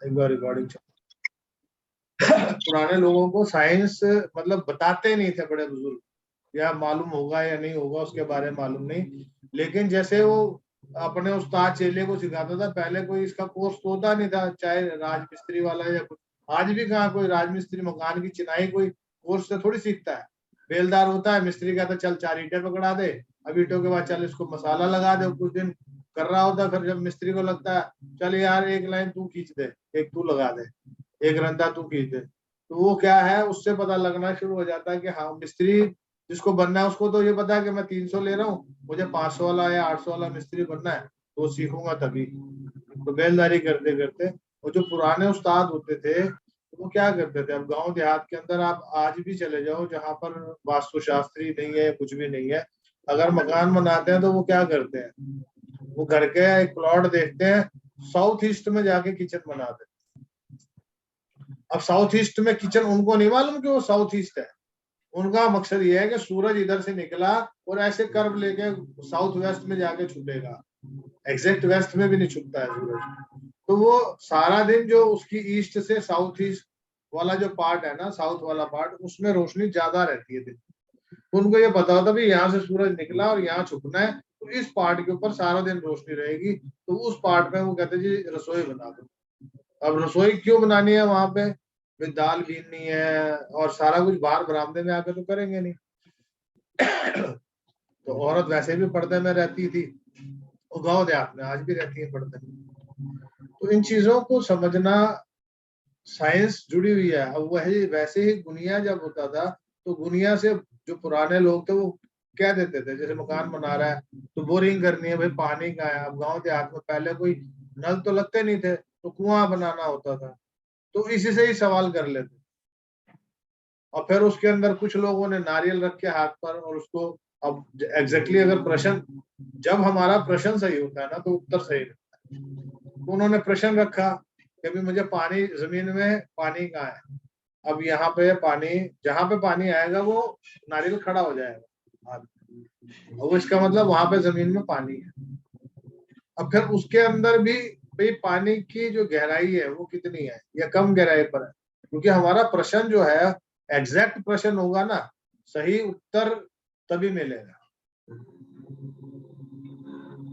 एक बार रिकॉर्डिंग पुराने लोगों को साइंस मतलब बताते नहीं थे बड़े बुजुर्ग, या मालूम होगा या नहीं होगा उसके बारे में मालूम नहीं, लेकिन जैसे वो अपने उस्ताद चेले को सिखाता था, पहले कोई इसका कोर्स तो होता नहीं था, चाहे राजमिस्त्री वाला या कुछ। आज भी कहाँ कोई राजमिस्त्री मकान की चिनाई कोई कोर्स से थोड़ी सीखता है। बेलदार होता है, मिस्त्री कहता है चल 4 ईंटें पकड़ा दे, अब ईंटों के बाद चल इसको मसाला लगा दे, कुछ दिन कर रहा होता, फिर जब मिस्त्री को लगता है चल यार एक लाइन तू खींच दे, एक तू लगा दे, एक रंदा तू खींच दे, तो वो क्या है उससे पता लगना शुरू हो जाता है कि हाँ मिस्त्री जिसको बनना है उसको तो ये पता है कि मैं 300 ले रहा हूँ, मुझे 500 वाला या 800 वाला मिस्त्री बनना है, तो सीखूंगा तभी। तो बेलदारी करते करते, और जो पुराने उस्ताद होते थे वो क्या करते थे, अब गांव देहात के अंदर आप आज भी चले जाओ जहां पर वास्तुशास्त्री नहीं है, कुछ भी नहीं है, अगर मकान बनाते हैं तो वो क्या करते हैं, वो घर के एक प्लॉट देखते हैं, साउथ ईस्ट में जाके किचन बनाते हैं। अब साउथ ईस्ट में किचन उनको नहीं मालूम कि वो साउथ ईस्ट है, उनका मकसद ये है कि सूरज इधर से निकला और ऐसे कर्व लेके साउथ वेस्ट में जाके छुपेगा, एग्जैक्ट वेस्ट में भी नहीं छुपता है सूरज। तो वो सारा दिन जो उसकी ईस्ट से साउथ ईस्ट वाला जो पार्ट है ना, साउथ वाला पार्ट, उसमें रोशनी ज्यादा रहती है दिन। तो उनको ये पता होता भी यहाँ से सूरज निकला और यहाँ छुपना है, तो इस पार्ट के ऊपर सारा दिन रोशनी रहेगी, तो उस पार्ट में वो कहते जी रसोई बना दो। अब रसोई क्यों बनानी है वहां पे, फिर दाल बीननी है और सारा कुछ बाहर बरामदे में आके तो करेंगे नहीं। तो औरत वैसे भी पर्दे में रहती थी, और गाँव देहात में आज भी रहती है पर्दे में। तो इन चीजों को समझना, साइंस जुड़ी हुई है। अब वही वैसे ही गुनिया जब होता था, तो गुनिया से जो पुराने लोग थे वो कह देते थे, जैसे मकान बना रहा है तो बोरिंग करनी है भाई, पानी का है। अब गाँव देहात में पहले कोई नल तो लगते नहीं थे, तो कुआं बनाना होता था, तो इसी से ही सवाल कर लेते। और फिर उसके अंदर कुछ लोगों ने नारियल रख के हाथ पर, और उसको अब एग्जैक्टली अगर प्रश्न, जब हमारा प्रश्न सही होता है ना तो उत्तर सही रहता है। तो उन्होंने प्रश्न रखा कि अभी मुझे पानी, जमीन में पानी कहाँ है, अब यहाँ पे पानी, जहां पे पानी आएगा वो नारियल खड़ा हो जाएगा, अब इसका मतलब वहां पे जमीन में पानी है। अब फिर उसके अंदर भी भाई पानी की जो गहराई है वो कितनी है, या कम गहराई पर है, क्योंकि हमारा प्रश्न जो है एग्जैक्ट प्रश्न होगा ना, सही उत्तर तभी मिलेगा।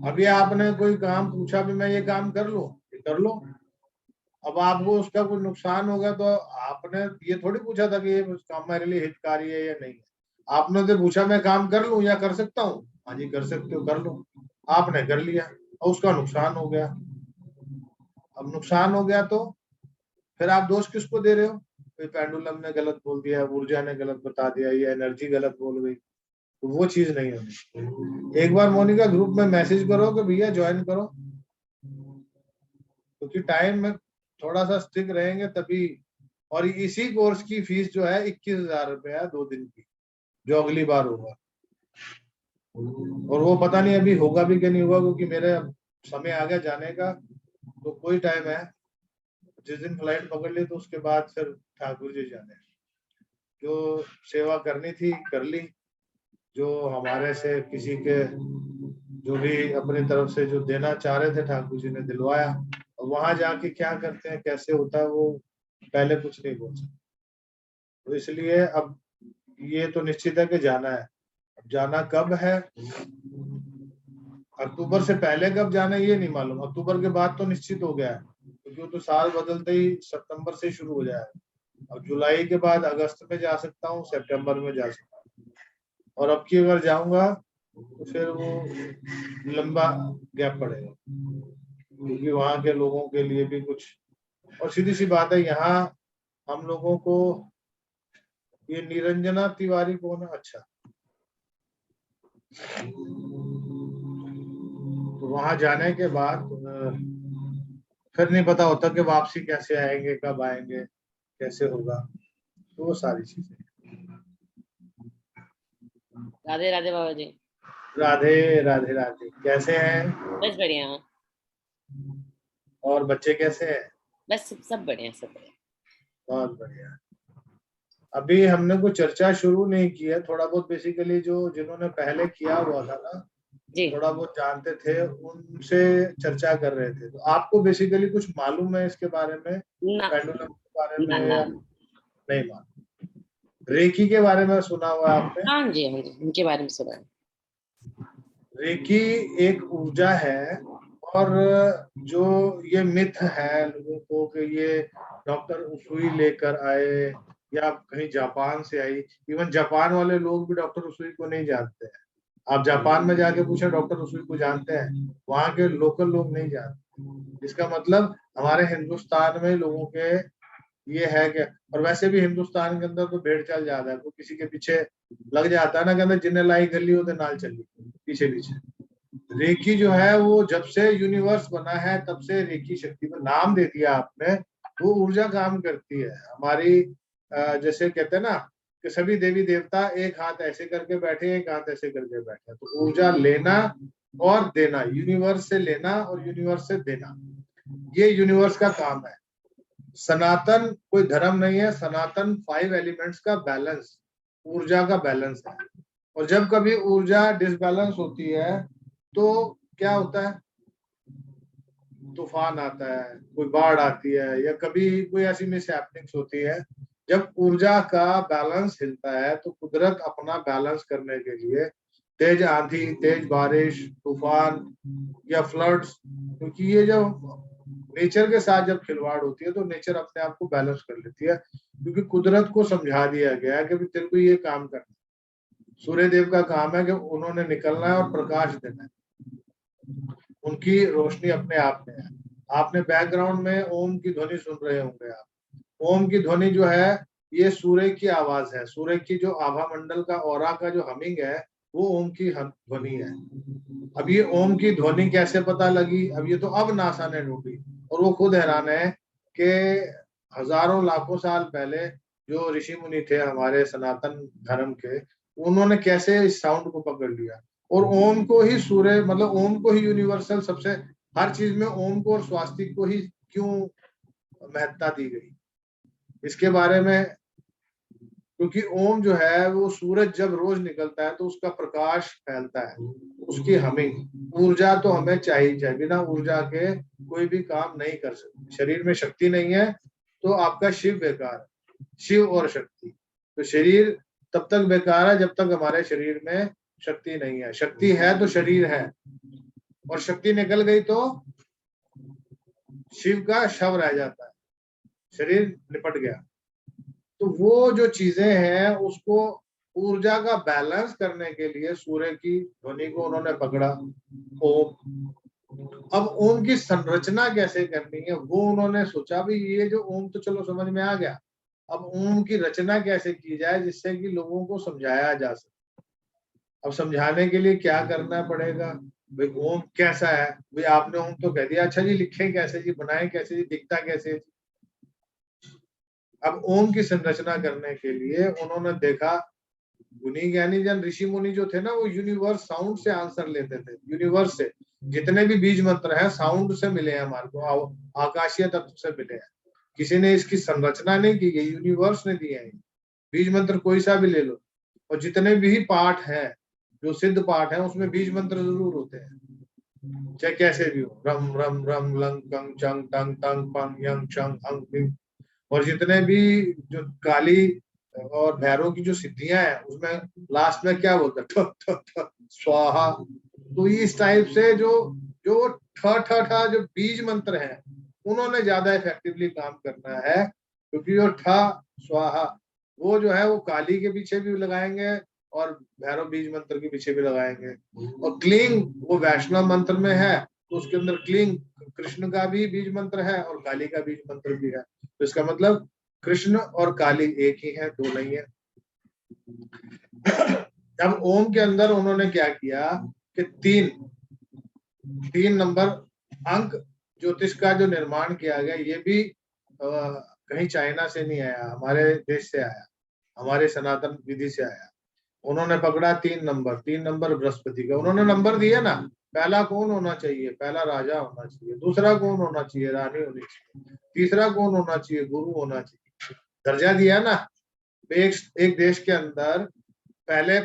अभी आपने कोई काम पूछा भी मैं ये काम कर लूं, कर लो, अब आपको उसका कुछ नुकसान होगा तो आपने ये थोड़ी पूछा था कि ये काम मेरे लिए हितकारी है या नहीं है, आपने तो पूछा मैं काम कर लूं या कर सकता हूँ, हाँ जी कर सकते हो कर लो, आपने कर लिया और उसका नुकसान हो गया। अब नुकसान हो गया तो फिर आप दोष किसको दे रहे हो, कोई पेंडुलम ने गलत बोल दिया, ऊर्जा ने गलत बता दिया, या एनर्जी गलत बोल गई, तो वो चीज नहीं होनी। एक बार मोनिका ग्रुप में मैसेज करो कि भैया ज्वाइन करो, क्योंकि टाइम में थोड़ा सा स्ट्रिक्ट रहेंगे तभी। और इसी कोर्स की फीस जो है 21,000 रुपया है 2 दिन की, जो अगली बार होगा। और वो पता नहीं अभी होगा भी कि नहीं होगा, क्योंकि मेरे समय आ गया जाने का, तो कोई टाइम है, जिस दिन फ्लाइट पकड़ ली तो उसके बाद फिर ठाकुर जी जाने, जो सेवा करनी थी कर ली, जो हमारे से किसी के जो भी अपनी तरफ से जो देना चाह रहे थे ठाकुर जी ने दिलवाया। और वहां जाके क्या करते हैं कैसे होता है वो पहले कुछ नहीं बोल सकते। तो इसलिए अब ये तो निश्चित है कि जाना है, अब जाना कब है, अक्टूबर से पहले कब जाना है ये नहीं मालूम, अक्टूबर के बाद तो निश्चित हो गया है, क्योंकि वो तो साल बदलते ही सितंबर से शुरू हो जाएगा। अब जुलाई के बाद अगस्त में जा सकता हूँ, सितंबर में जा सकता हूँ, और अब की अगर जाऊंगा तो फिर वो लंबा गैप पड़ेगा, क्योंकि वहां के लोगों के लिए भी कुछ, और सीधी सी बात है यहाँ हम लोगों को, ये निरंजना तिवारी कौन है, अच्छा, तो वहां जाने के बाद फिर नहीं पता होता कि वापसी कैसे आएंगे, कब आएंगे, कैसे होगा, तो वो सारी चीजें। राधे राधे बाबा जी। राधे राधे राधे, कैसे हैं? बस बढ़िया। और बच्चे कैसे हैं? बस सब बढ़िया सब बढ़िया। बहुत बढ़िया। अभी हमने कोई चर्चा शुरू नहीं की है, थोड़ा बहुत बेसिकली जो जिन्होंने पहले किया हुआ था ना, जी थोड़ा बहुत जानते थे, उनसे चर्चा कर रहे थे। तो आपको बेसिकली कुछ मालूम है इसके बारे में, ना पेंडुलम के बारे ना में, ना या ना। नहीं मालूम? रेकी के बारे में सुना हुआ है आपने? हाँ जी हाँ जी, उनके बारे में सुना है। रेकी एक ऊर्जा है, और जो ये मिथ है लोगों को कि ये डॉक्टर उसुई लेकर आए या कहीं जापान से आई। इवन जापान वाले लोग भी डॉक्टर उसुई को नहीं जानते हैं। आप जापान में जाके पूछे डॉक्टर उसुई को जानते हैं, वहां के लोकल लोग नहीं जानते। इसका मतलब हमारे हिंदुस्तान में लोगों के ये है कि, और वैसे भी हिंदुस्तान के अंदर तो भेड़ चाल ज्यादा है, तो किसी के पीछे लग जाता है ना, कहते जिन्हें लाई गली होते नाल चली पीछे पीछे। रेकी जो है वो जब से यूनिवर्स बना है तब से रेकी शक्ति को नाम दे दिया आपने। वो ऊर्जा काम करती है हमारी, जैसे कहते हैं ना कि सभी देवी देवता एक हाथ ऐसे करके बैठे, एक हाथ ऐसे करके बैठे। तो ऊर्जा लेना और देना, यूनिवर्स से लेना और यूनिवर्स से देना, ये यूनिवर्स का काम है। सनातन कोई धर्म नहीं है, सनातन 5 एलिमेंट्स का बैलेंस, ऊर्जा का बैलेंस है। और जब कभी ऊर्जा डिसबैलेंस होती है तो क्या होता है? तूफान आता है, कोई बाढ़ आती है, या कभी कोई ऐसी मिस हैपनिंग्स होती है। जब ऊर्जा का बैलेंस हिलता है तो कुदरत अपना बैलेंस करने के लिए तेज आंधी, तेज बारिश, तूफान या फ्लड्स, क्योंकि ये जो नेचर के साथ जब खिलवाड़ होती है तो नेचर अपने आप को बैलेंस कर लेती है, क्योंकि कुदरत को समझा दिया गया है कि तेरे को ये काम करना है। सूर्य देव का काम है कि उन्होंने निकलना है और प्रकाश देना है, उनकी रोशनी अपने आप में है। आपने बैकग्राउंड में ओम की ध्वनि सुन रहे होंगे आप। ओम की ध्वनि जो है ये सूर्य की आवाज है। सूर्य की जो आभा मंडल का ऑरा का जो हमिंग है वो ओम की ध्वनि है। अब ये ओम की ध्वनि कैसे पता लगी? अब ये तो अब नासा ने ढूंढी, और वो खुद हैरान है कि हजारों लाखों साल पहले जो ऋषि मुनि थे हमारे सनातन धर्म के, उन्होंने कैसे इस साउंड को पकड़ लिया। और ओम को ही सूर्य, मतलब ओम को ही यूनिवर्सल, सबसे हर चीज में ओम को और स्वास्तिक को ही क्यों महत्ता दी गई इसके बारे में, क्योंकि ओम जो है वो सूरज जब रोज निकलता है तो उसका प्रकाश फैलता है, उसकी हमिंग, ऊर्जा तो हमें चाहिए। बिना ऊर्जा के कोई भी काम नहीं कर सकते। शरीर में शक्ति नहीं है तो आपका शिव बेकार है। शिव और शक्ति, तो शरीर तब तक बेकार है जब तक हमारे शरीर में शक्ति नहीं है। शक्ति है तो शरीर है, और शक्ति निकल गई तो शिव का शव रह जाता है, शरीर निपट गया। तो वो जो चीजें हैं उसको ऊर्जा का बैलेंस करने के लिए सूर्य की ध्वनि को उन्होंने पकड़ा, ओम। अब ओम की संरचना कैसे करनी है वो उन्होंने सोचा। भी ये जो ओम तो चलो समझ में आ गया, अब ओम की रचना कैसे की जाए जिससे कि लोगों को समझाया जा सके। अब समझाने के लिए क्या करना पड़ेगा? भाई ओम कैसा है? भाई आपने ओम तो कह दिया, अच्छा जी लिखें कैसे जी, बनाएं कैसे जी, दिखता कैसे? अब ओम की संरचना करने के लिए उन्होंने देखा, गुनी ज्ञानी जन ऋषि मुनि जो थे ना वो यूनिवर्स साउंड से आंसर लेते थे। यूनिवर्स से जितने भी बीज मंत्र हैं साउंड से मिले हैं हमारे को, आकाशीय तत्व से मिले हैं। किसी ने इसकी संरचना नहीं की, ये यूनिवर्स ने दिए हैं। बीज मंत्र कोई सा भी ले लो, और जितने भी पाठ है जो सिद्ध पाठ है उसमें बीज मंत्र जरूर होते हैं, चाहे कैसे भी हो। रम रम रम लंग कंग चंग टंग तंग पंग यंग शंग अंग पिंग। और जितने भी जो काली और भैरव की जो सिद्धियां हैं उसमें लास्ट में क्या बोलते हैं, ठ ठ ठ स्वाहा। तो इस टाइप से जो जो ठ ठ ठ जो बीज मंत्र है उन्होंने ज्यादा इफेक्टिवली काम करना है, क्योंकि वो ठ स्वाहा वो जो है वो काली के पीछे भी लगाएंगे और भैरव बीज मंत्र के पीछे भी लगाएंगे। और क्लींग वो वैष्णव मंत्र में है तो उसके अंदर क्लींग कृष्ण का भी बीज मंत्र है और काली का बीज मंत्र भी है। तो इसका मतलब कृष्ण और काली एक ही है, दो नहीं है। अब ओम के अंदर उन्होंने क्या किया कि तीन नंबर अंक ज्योतिष का जो निर्माण किया गया, ये भी कहीं चाइना से नहीं आया, हमारे देश से आया, हमारे सनातन विधि से आया। उन्होंने पकड़ा 3 नंबर बृहस्पति का। उन्होंने नंबर दिया ना, पहला कौन होना चाहिए? पहला राजा होना चाहिए। दूसरा कौन होना चाहिए? रानी होनी चाहिए। तीसरा कौन होना चाहिए? गुरु होना चाहिए। दर्जा दिया ना। एक देश के अंदर पहले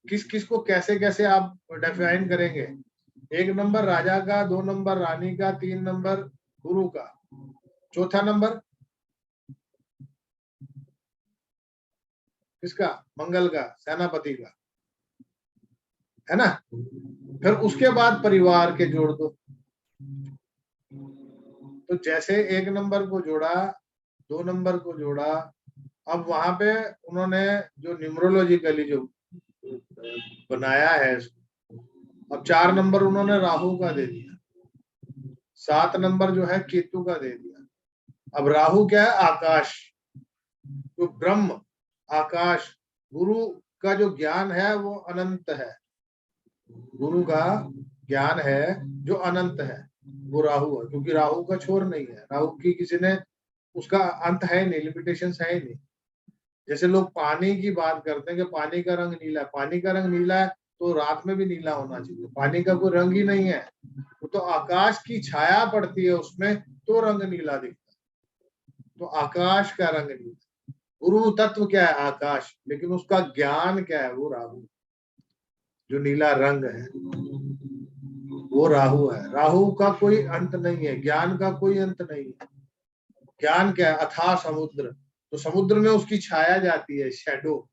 किस किस को कैसे कैसे आप डिफाइन करेंगे? 1 नंबर राजा का, 2 नंबर रानी का, 3 नंबर गुरु का, चौथा नंबर किसका? मंगल का, सेनापति का, है ना? फिर उसके बाद परिवार के जोड़ दो। तो जैसे 1 नंबर को जोड़ा, 2 नंबर को जोड़ा, अब वहां पे उन्होंने जो न्यूमरोलॉजिकली जो बनाया है, अब 4 नंबर उन्होंने राहु का दे दिया, 7 नंबर जो है केतु का दे दिया। अब राहु क्या है? आकाश, जो ब्रह्म, आकाश। गुरु का जो ज्ञान है वो अनंत है, गुरु का ज्ञान है जो अनंत है, वो राहु है। क्योंकि राहु का छोर नहीं है, राहु की किसी ने उसका अंत है नहीं, लिमिटेशन है ही नहीं। जैसे लोग पानी की बात करते हैं कि पानी का रंग नीला है, पानी का रंग नीला है तो रात में भी नीला होना चाहिए, पानी का कोई रंग ही नहीं है, वो तो आकाश की छाया पड़ती है उसमें तो रंग नीला दिखता है, तो आकाश का रंग नीला। गुरु तत्व क्या है? आकाश, लेकिन उसका ज्ञान क्या है? वो राहु, जो नीला रंग है वो राहु है। राहु का कोई अंत नहीं है, ज्ञान का कोई अंत नहीं है। ज्ञान क्या है? अथाह समुद्र, तो समुद्र में उसकी छाया जाती है, शैडो,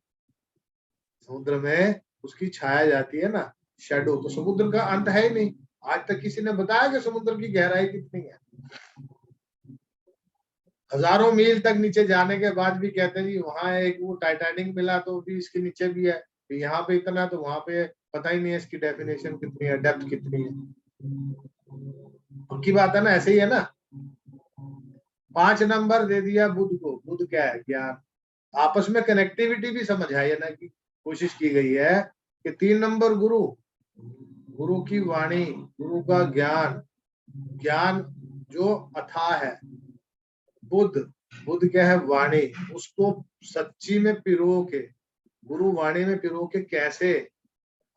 समुद्र में उसकी छाया जाती है ना, शैडो। तो समुद्र का अंत है ही नहीं। आज तक किसी ने बताया कि समुद्र की गहराई कितनी है? हजारों मील तक नीचे जाने के बाद भी कहते हैं जी वहां एक वो टाइटैनिक मिला तो भी इसके नीचे भी है, यहाँ पे इतना, तो वहां पे पता ही नहीं है इसकी डेफिनेशन कितनी है, डेप्थ कितनी है। पक्की बात है ना, ऐसे ही है ना। 5 नंबर दे दिया बुध को, बुध क्या है? ज्ञान। आपस में कनेक्टिविटी भी समझ आई है ना, की कोशिश की गई है कि 3 नंबर गुरु, गुरु की वाणी, गुरु का ज्ञान, ज्ञान जो अथाह है। बुध, बुध क्या है? वाणी, उसको सच्ची में पिरो के, गुरु वाणी में पिरो के कैसे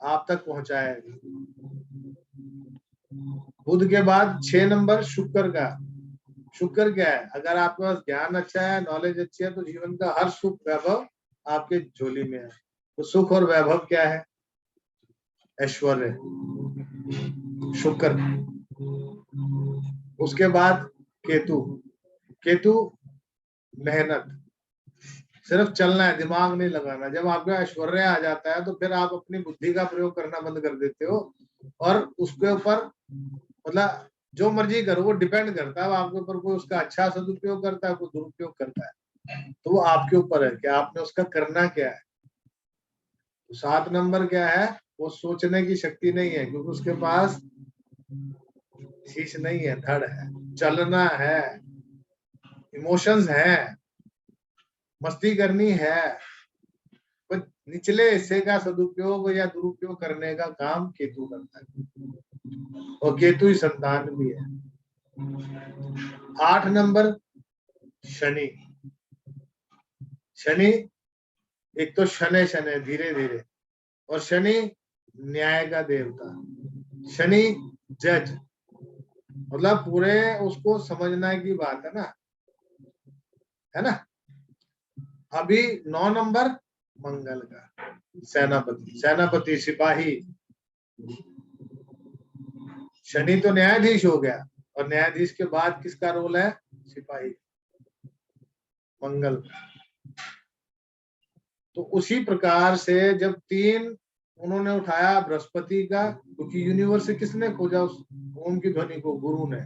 आप तक पहुंचाएगा। बुध के बाद 6 नंबर शुक्र का। शुक्र क्या है? अगर आपके पास ज्ञान अच्छा है, नॉलेज अच्छी है, तो जीवन का हर सुख वैभव आपके झोली में है। तो सुख और वैभव क्या है? ऐश्वर्य, शुक्र। उसके बाद केतु, केतु मेहनत, सिर्फ चलना है, दिमाग नहीं लगाना। जब आपका ऐश्वर्य आ जाता है तो फिर आप अपनी बुद्धि का प्रयोग करना बंद कर देते हो और उसके ऊपर मतलब जो मर्जी करो, वो डिपेंड करता है आपके ऊपर। कोई उसका अच्छा सदुपयोग करता है, कोई दुरुपयोग करता है, तो वो आपके ऊपर है कि आपने उसका करना क्या है। तो 7 नंबर क्या है? वो सोचने की शक्ति नहीं है, क्योंकि उसके पास शीश नहीं है, धड़ है, चलना है, इमोशंस है, मस्ती करनी है। पर निचले हिस्से का सदुपयोग या दुरुपयोग करने का काम केतु करता है, और केतु ही संतान भी है। 8 नंबर शनि, शनि एक तो शनै शनै, धीरे धीरे, और शनि न्याय का देवता, शनि जज, मतलब पूरे उसको समझना की बात है ना। अभी 9 नंबर मंगल का, सेनापति, सेनापति सिपाही। शनि तो न्यायाधीश हो गया, और न्यायाधीश के बाद किसका रोल है? सिपाही, मंगल का। तो उसी प्रकार से जब 3 उन्होंने उठाया बृहस्पति का, क्योंकि यूनिवर्स से किसने खोजा उस ओम की ध्वनि को? गुरु ने।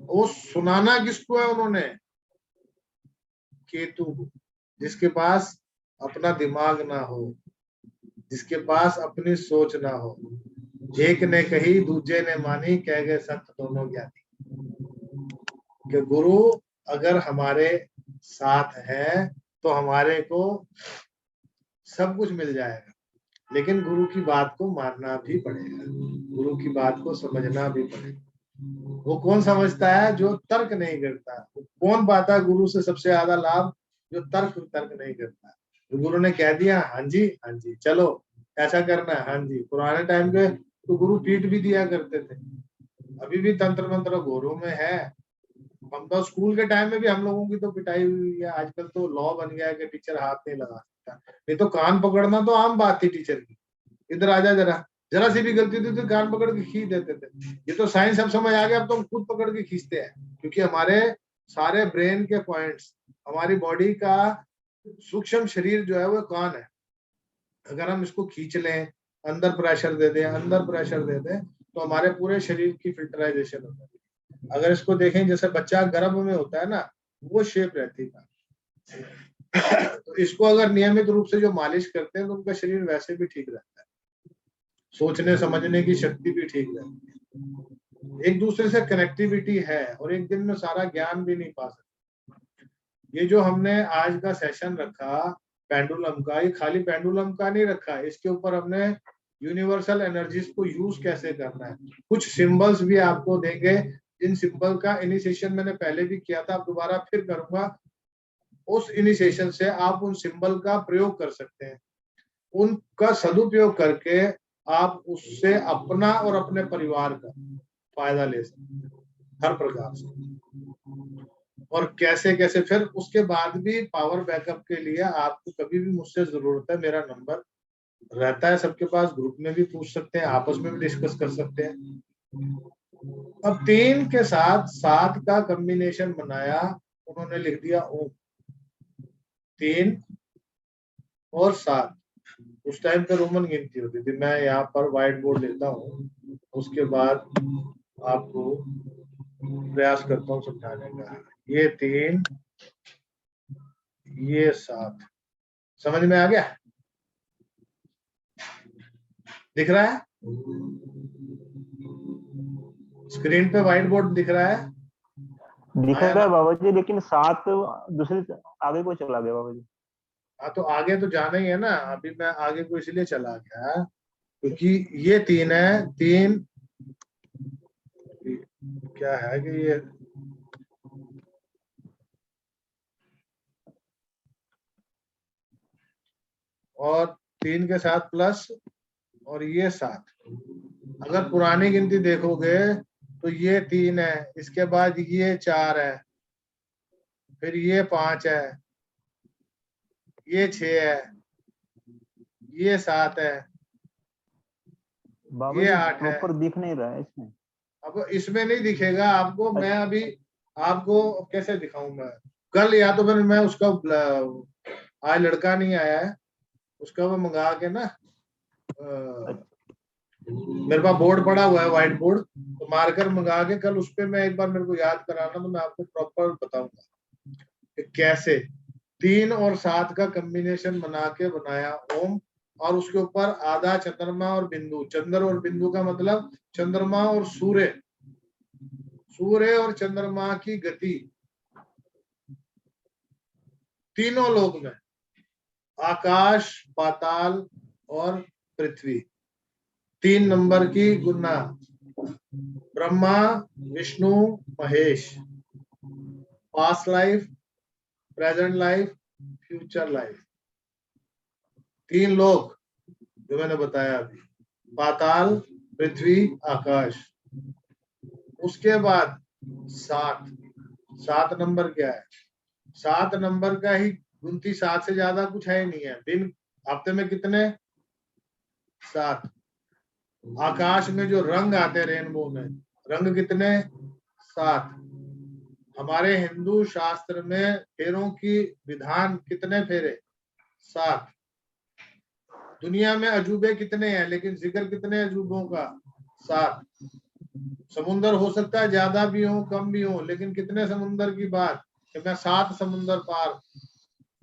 वो सुनाना किसको है उन्होंने? केतु को, जिसके पास अपना दिमाग ना हो, जिसके पास अपनी सोच ना हो। एक ने कही दूजे ने मानी, कह गए संत दोनों ज्ञानी। कि गुरु अगर हमारे साथ है तो हमारे को सब कुछ मिल जाएगा, लेकिन गुरु की बात को मानना भी पड़ेगा, गुरु की बात को समझना भी पड़ेगा। वो कौन समझता है? जो तर्क नहीं करता। कौन पाता है गुरु से सबसे ज्यादा लाभ? जो तर्क नहीं करता। तो गुरु ने कह दिया हाँ जी चलो ऐसा करना है, हाँ जी। पुराने टाइम पे तो गुरु पीट भी दिया करते थे, अभी भी तंत्र मंत्र घोरों में है। हम तो स्कूल के टाइम में भी हम लोगों की तो पिटाई हुई है। आजकल तो लॉ बन गया है कि टीचर हाथ नहीं लगा। सकता। नहीं तो कान पकड़ना तो आम बात थी टीचर की, इधर आ जा जरा, जरा सी भी गलती थी तो कान पकड़ के खींच देते थे। ये तो साइंस अब समझ आ गया, अब तो हम खुद पकड़ के खींचते हैं, क्योंकि हमारे सारे ब्रेन के पॉइंट्स, हमारी बॉडी का सूक्ष्म शरीर जो है वो कान है। अगर हम इसको खींच लें, अंदर प्रेशर दे दें, अंदर प्रेशर दे दें, तो हमारे पूरे शरीर की फिल्टराइजेशन हो जाती है। अगर इसको देखें, जैसे बच्चा गर्भ में होता है ना, वो शेप रहती है। तो इसको अगर नियमित रूप से जो मालिश करते हैं तो उनका शरीर वैसे भी ठीक रहता है, सोचने समझने की शक्ति भी ठीक रहती है, एक दूसरे से कनेक्टिविटी है, और एक दिन में सारा ज्ञान भी नहीं पा सकते। ये जो हमने आज का सेशन रखा पेंडुलम का, ये खाली पेंडुलम का नहीं रखा, इसके ऊपर हमने यूनिवर्सल एनर्जीज को यूज कैसे करना है, कुछ सिंबल्स भी आपको देंगे। इन सिंबल का इनिशिएशन मैंने पहले भी किया था, अब दोबारा फिर करूंगा। उस इनिशिएशन से आप उन सिंबल का प्रयोग कर सकते हैं, उनका सदुपयोग करके आप उससे अपना और अपने परिवार का फायदा ले सकते हैं हर प्रकार से। और कैसे कैसे फिर उसके बाद भी पावर बैकअप के लिए आपको कभी भी मुझसे जरूरत है, मेरा नंबर रहता है सबके पास, ग्रुप में भी पूछ सकते हैं, आपस में भी डिस्कस कर सकते हैं। अब 3 के साथ 7 का कॉम्बिनेशन बनाया, उन्होंने लिख दिया ओम। 3 और 7 उस टाइम पे रोमन गिनती होती थी। मैं यहाँ पर व्हाइट बोर्ड लेता हूँ, उसके बाद आपको प्रयास करता हूँ समझाने का। ये 3, ये 7, समझ में आ गया? दिख रहा है स्क्रीन पे? व्हाइट बोर्ड दिख रहा है? दिख रहा है बाबा जी, लेकिन 7 दूसरे आगे को चला गया बाबा जी। हाँ, तो आगे तो जाना ही है ना। अभी मैं आगे को इसलिए चला गया क्योंकि ये 3 है। 3 क्या है कि ये और 3 के साथ प्लस और ये 7। अगर पुरानी गिनती देखोगे तो ये 3 है, इसके बाद ये 4 है, फिर ये 5 है, ये 6 है, ये 7 है, बाबा ये जी 8 है। प्रॉपर दिख नहीं रहा है इसमें। अब इसमें नहीं दिखेगा आपको, मैं अभी आपको कैसे दिखाऊं? मैं कल या तो फिर मैं उसका आज लड़का नहीं आया है, उसका वो मंगा के ना, मेरे पास बोर्ड पड़ा हुआ है व्हाइट बोर्ड, तो मार्कर मंगा के कल उस पे मैं एक बार, मेरे को याद कराना तो मैं आपको प्रॉपर बताऊंगा कि कैसे 3 और 7 का कॉम्बिनेशन बना के बनाया ओम। और उसके ऊपर आधा चंद्रमा और बिंदु, चंद्र और बिंदु का मतलब चंद्रमा और सूर्य, सूर्य और चंद्रमा की गति तीनों लोक में, आकाश, पाताल और पृथ्वी, 3 नंबर की गुना, Brahma, Vishnu, Mahesh, past life, present life, future life, 3 लोक जो मैंने बताया अभी, पाताल, पृथ्वी, आकाश। उसके बाद 7 नंबर क्या है? 7 नंबर का ही गिनती, 7 से ज्यादा कुछ है ही नहीं है। दिन हफ्ते में कितने? 7। आकाश में जो रंग आते हैं रेनबो में, रंग कितने? 7। हमारे हिंदू शास्त्र में फेरों की विधान कितने फेरे? 7। दुनिया में अजूबे कितने हैं, लेकिन जिक्र कितने अजूबों का? 7। समुंदर हो सकता है ज्यादा भी हो कम भी हो, लेकिन कितने समुंदर की बात कि मैं 7 समुंदर पार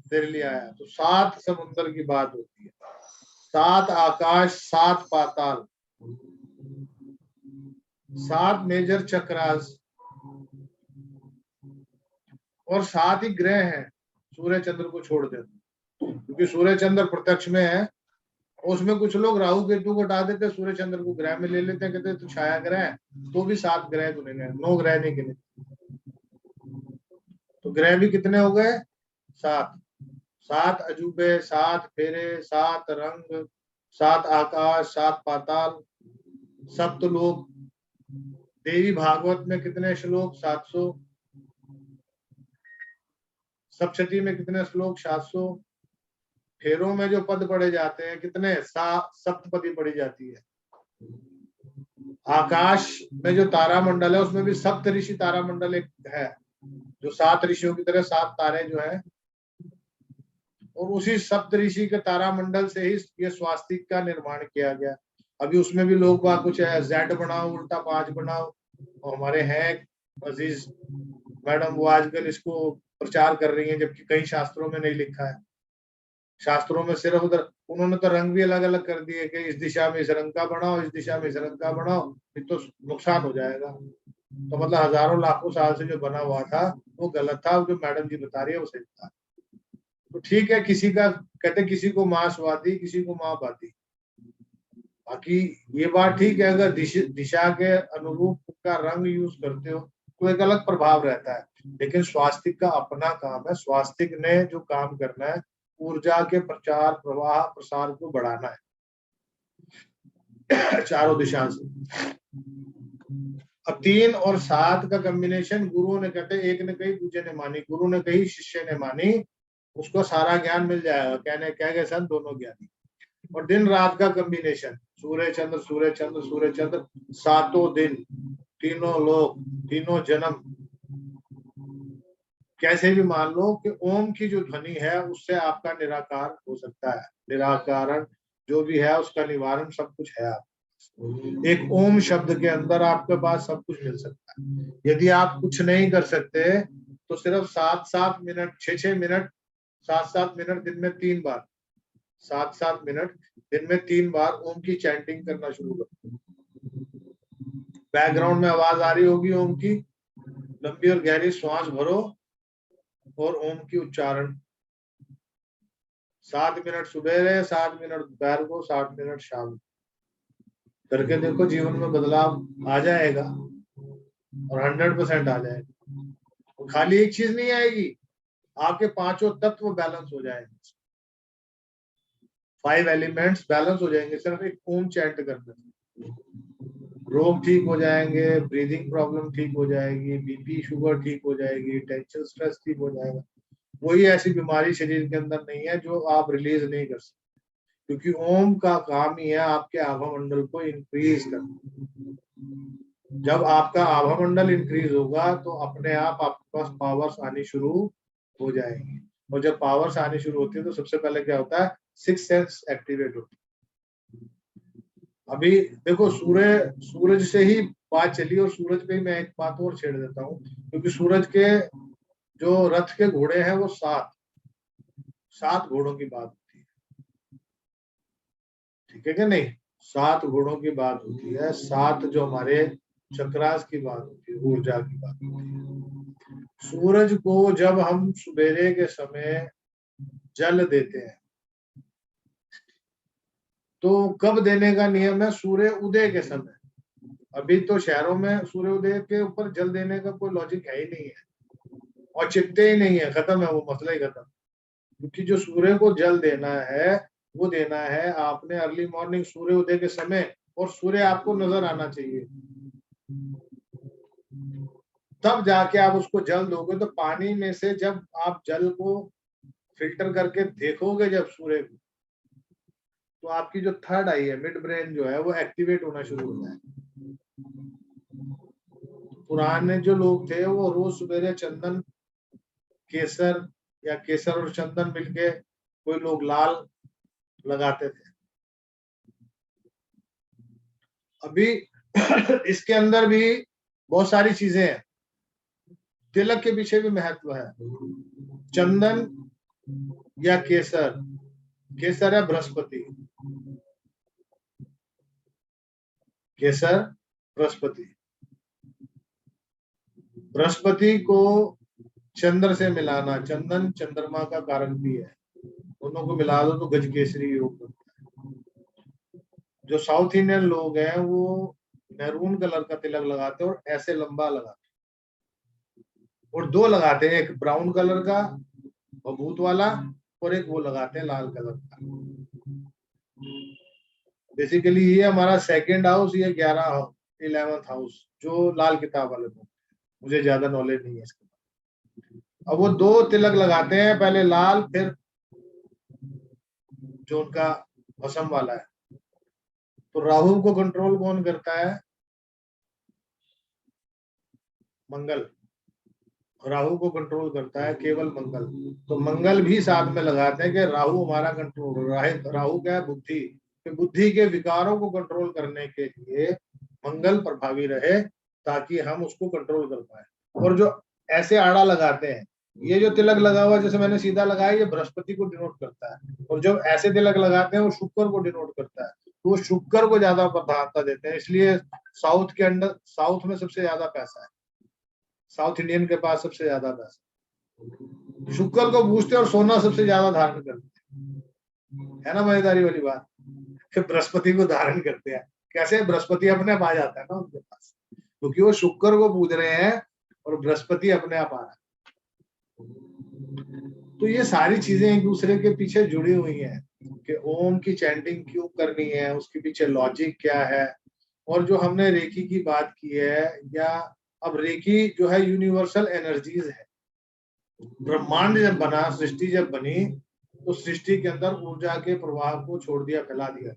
तेरे लिए आया, तो 7 समुंदर की बात होती है। 7 आकाश, 7 पाताल, 7 मेजर चक्रास, और 7 ही ग्रह हैं सूर्य चंद्र को छोड़ दे, क्योंकि सूर्य चंद्र प्रत्यक्ष में है। उसमें कुछ लोग राहु केतु को हटा देते, सूर्य चंद्र को ग्रह में ले लेते हैं, कहते हैं तो छाया ग्रह है, तो भी 7 ग्रह गिने, 9 ग्रह नहीं गिने। तो ग्रह भी कितने हो गए? 7। 7 अजूबे, 7 फेरे, 7 रंग, 7 आकाश, 7 पाताल, सप्तलोक। देवी भागवत में कितने श्लोक? 700। सप्तशती में कितने श्लोक? 700। फेरों में जो पद पढ़े जाते हैं कितने, सप्तपदी पढ़ी जाती है। आकाश में जो तारा मंडल है उसमें भी सप्त ऋषि तारा मंडल एक है, जो 7 ऋषियों की तरह 7 तारे जो है, और उसी सप्त ऋषि के तारा मंडल से ही ये स्वास्तिक का निर्माण किया गया। अभी उसमें भी लोग बात कुछ है Z बनाओ, उल्टा 5 बनाओ, और हमारे हैं अजीज मैडम वो आजकल इसको प्रचार कर रही हैं, जबकि कई शास्त्रों में नहीं लिखा है। शास्त्रों में सिर्फ उधर उन्होंने तो रंग भी अलग अलग कर दिए कि इस दिशा में इस रंग का बनाओ, इस दिशा में इस रंग का बनाओ, फिर तो नुकसान हो जाएगा। तो मतलब हजारों लाखों साल से जो बना हुआ था वो गलत था, जो मैडम जी बता रही है वो सही था। तो ठीक है, किसी का कहते किसी को मांसवादी, किसी को मांवादी। बाकी ये बात ठीक है, अगर दिशा के अनुरूप का रंग यूज करते हो तो एक अलग प्रभाव रहता है, लेकिन स्वास्तिक का अपना काम है। स्वास्तिक ने जो काम करना है, ऊर्जा के प्रचार प्रवाह प्रसार को बढ़ाना है चारों दिशा से। अब 3 और 7 का कॉम्बिनेशन गुरुओं ने कहते, एक ने कही दूसरे ने मानी, गुरु ने कही शिष्य ने मानी, उसको सारा ज्ञान मिल जाएगा। कहने कह गए सन दोनों ज्ञानी। और दिन रात का कॉम्बिनेशन, सूर्य चंद्र सूर्य चंद्र सूर्य चंद्र, 7 दिन, तीनों लोक, तीनों जन्म, कैसे भी मान लो कि ओम की जो ध्वनि है उससे आपका निराकार हो सकता है। निराकरण जो भी है उसका निवारण सब कुछ है। आप एक ओम शब्द के अंदर आपके पास सब कुछ मिल सकता है। यदि आप कुछ नहीं कर सकते तो सिर्फ 7-7 मिनट, 6-6 मिनट, 7-7 मिनट दिन में 3 बार, 7-7 मिनट दिन में 3 बार ओम की चैंटिंग करना शुरू करो। बैकग्राउंड में आवाज आ रही होगी ओम की, लंबी और गहरी श्वास भरो और ओम की उच्चारण। 7 मिनट सुबह, 7 मिनट दोपहर को, 7 मिनट शाम करके देखो, जीवन में बदलाव आ जाएगा और 100% आ जाएगा। और खाली एक चीज नहीं आएगी, आपके 5 तत्व बैलेंस हो जाएंगे, 5 एलिमेंट्स बैलेंस हो जाएंगे सिर्फ एक ओम चैंट करने से। रोग ठीक हो जाएंगे, ब्रीदिंग प्रॉब्लम ठीक हो जाएगी, बीपी शुगर ठीक हो जाएगी, टेंशन स्ट्रेस ठीक हो जाएगा। कोई ऐसी बीमारी शरीर के अंदर नहीं है जो आप रिलीज नहीं कर सकते, क्योंकि ओम का काम ही है आपके आभा मंडल को इंक्रीज करना। जब आपका आभा मंडल इंक्रीज होगा तो अपने आप आपके पास पावर्स आनी शुरू हो जाएंगी। और जब पावर्स आनी शुरू होती है तो सबसे पहले क्या होता है, 6 सेंस एक्टिवेट होती है। अभी देखो सूरज से ही बात चली, और सूरज पे ही मैं एक बात और छेड़ देता हूँ, क्योंकि सूरज के जो रथ के घोड़े हैं वो 7 घोड़ों की बात होती है, ठीक है कि नहीं? 7 घोड़ों की बात होती है, 7 जो हमारे चक्रास की बात होती है, ऊर्जा की बात होती है। सूरज को जब हम सवेरे के समय जल देते हैं तो कब देने का नियम है, सूर्य उदय के समय। अभी तो शहरों में सूर्य उदय के ऊपर जल देने का कोई लॉजिक है ही नहीं है, और चिपते ही नहीं है, खत्म है वो मसला ही खत्म। क्योंकि जो सूर्य को जल देना है वो देना है आपने अर्ली मॉर्निंग सूर्य उदय के समय, और सूर्य आपको नजर आना चाहिए, तब जाके आप उसको जल दोगे। तो पानी में से जब आप जल को फिल्टर करके देखोगे जब सूर्य को, तो आपकी जो थर्ड आई है, मिड ब्रेन जो है वो एक्टिवेट होना शुरू होता है। पुराने जो लोग थे वो रोज सवेरे चंदन, केसर या केसर और चंदन मिलके, कोई लोग लाल लगाते थे। अभी इसके अंदर भी बहुत सारी चीजें हैं, तिलक के पीछे भी महत्व है। चंदन या केसर, केसर है बृहस्पति, केसर बृहस्पति, बृहस्पति को चंद्र से मिलाना, चंदन चंद्रमा का कारक भी है, दोनों को मिला दो तो गजकेसरी योग बनता है। जो साउथ इंडियन लोग हैं वो मैरून कलर का तिलक लगाते हैं और ऐसे लंबा लगाते हैं, और 2 लगाते हैं, एक ब्राउन कलर का भभूत वाला और एक वो लगाते हैं लाल कलर का। बेसिकली ये हमारा 2nd हाउस, ये 11th हाउस, जो लाल किताब वाले को, मुझे ज्यादा नॉलेज नहीं है इसके। अब वो 2 तिलक लगाते हैं, पहले लाल फिर जो उनका भस्म वाला है। तो राहु को कंट्रोल कौन करता है? मंगल। राहु को कंट्रोल करता है केवल मंगल। तो मंगल भी साथ में लगाते हैं कि राहु हमारा कंट्रोल। राहु क्या है? बुद्धि। कि बुद्धि के विकारों को कंट्रोल करने के लिए मंगल प्रभावी रहे, ताकि हम उसको कंट्रोल कर पाए। और जो ऐसे आड़ा लगाते हैं, ये जो तिलक लगा हुआ जैसे मैंने सीधा लगाया, ये बृहस्पति को डिनोट करता है। और जो ऐसे तिलक लगाते हैं वो शुक्र को डिनोट करता है। तो वो शुक्र को ज्यादा प्रधानता देते हैं। इसलिए साउथ के अंदर, साउथ में सबसे ज्यादा पैसा है, साउथ इंडियन के पास सबसे ज्यादा पैसा। शुक्र को पूछते और सोना सबसे ज्यादा धारण करते है ना, मजेदारी वाली बात। फिर बृहस्पति को धारण करते हैं। कैसे? बृहस्पति अपने आप आ जाता है ना उनके पास, क्योंकि वो शुक्र को पूज रहे हैं और बृहस्पति अपने आप आ रहा है। तो ये सारी चीजें एक दूसरे के पीछे जुड़ी हुई हैं कि ओम की चैंटिंग क्यों करनी है, उसके पीछे लॉजिक क्या है। और जो हमने रेकी की बात की है, या अब रेकी जो है यूनिवर्सल एनर्जीज है। ब्रह्मांड जब बना, सृष्टि जब बनी, तो सृष्टि के अंदर ऊर्जा के प्रवाह को छोड़ दिया, फैला दिया,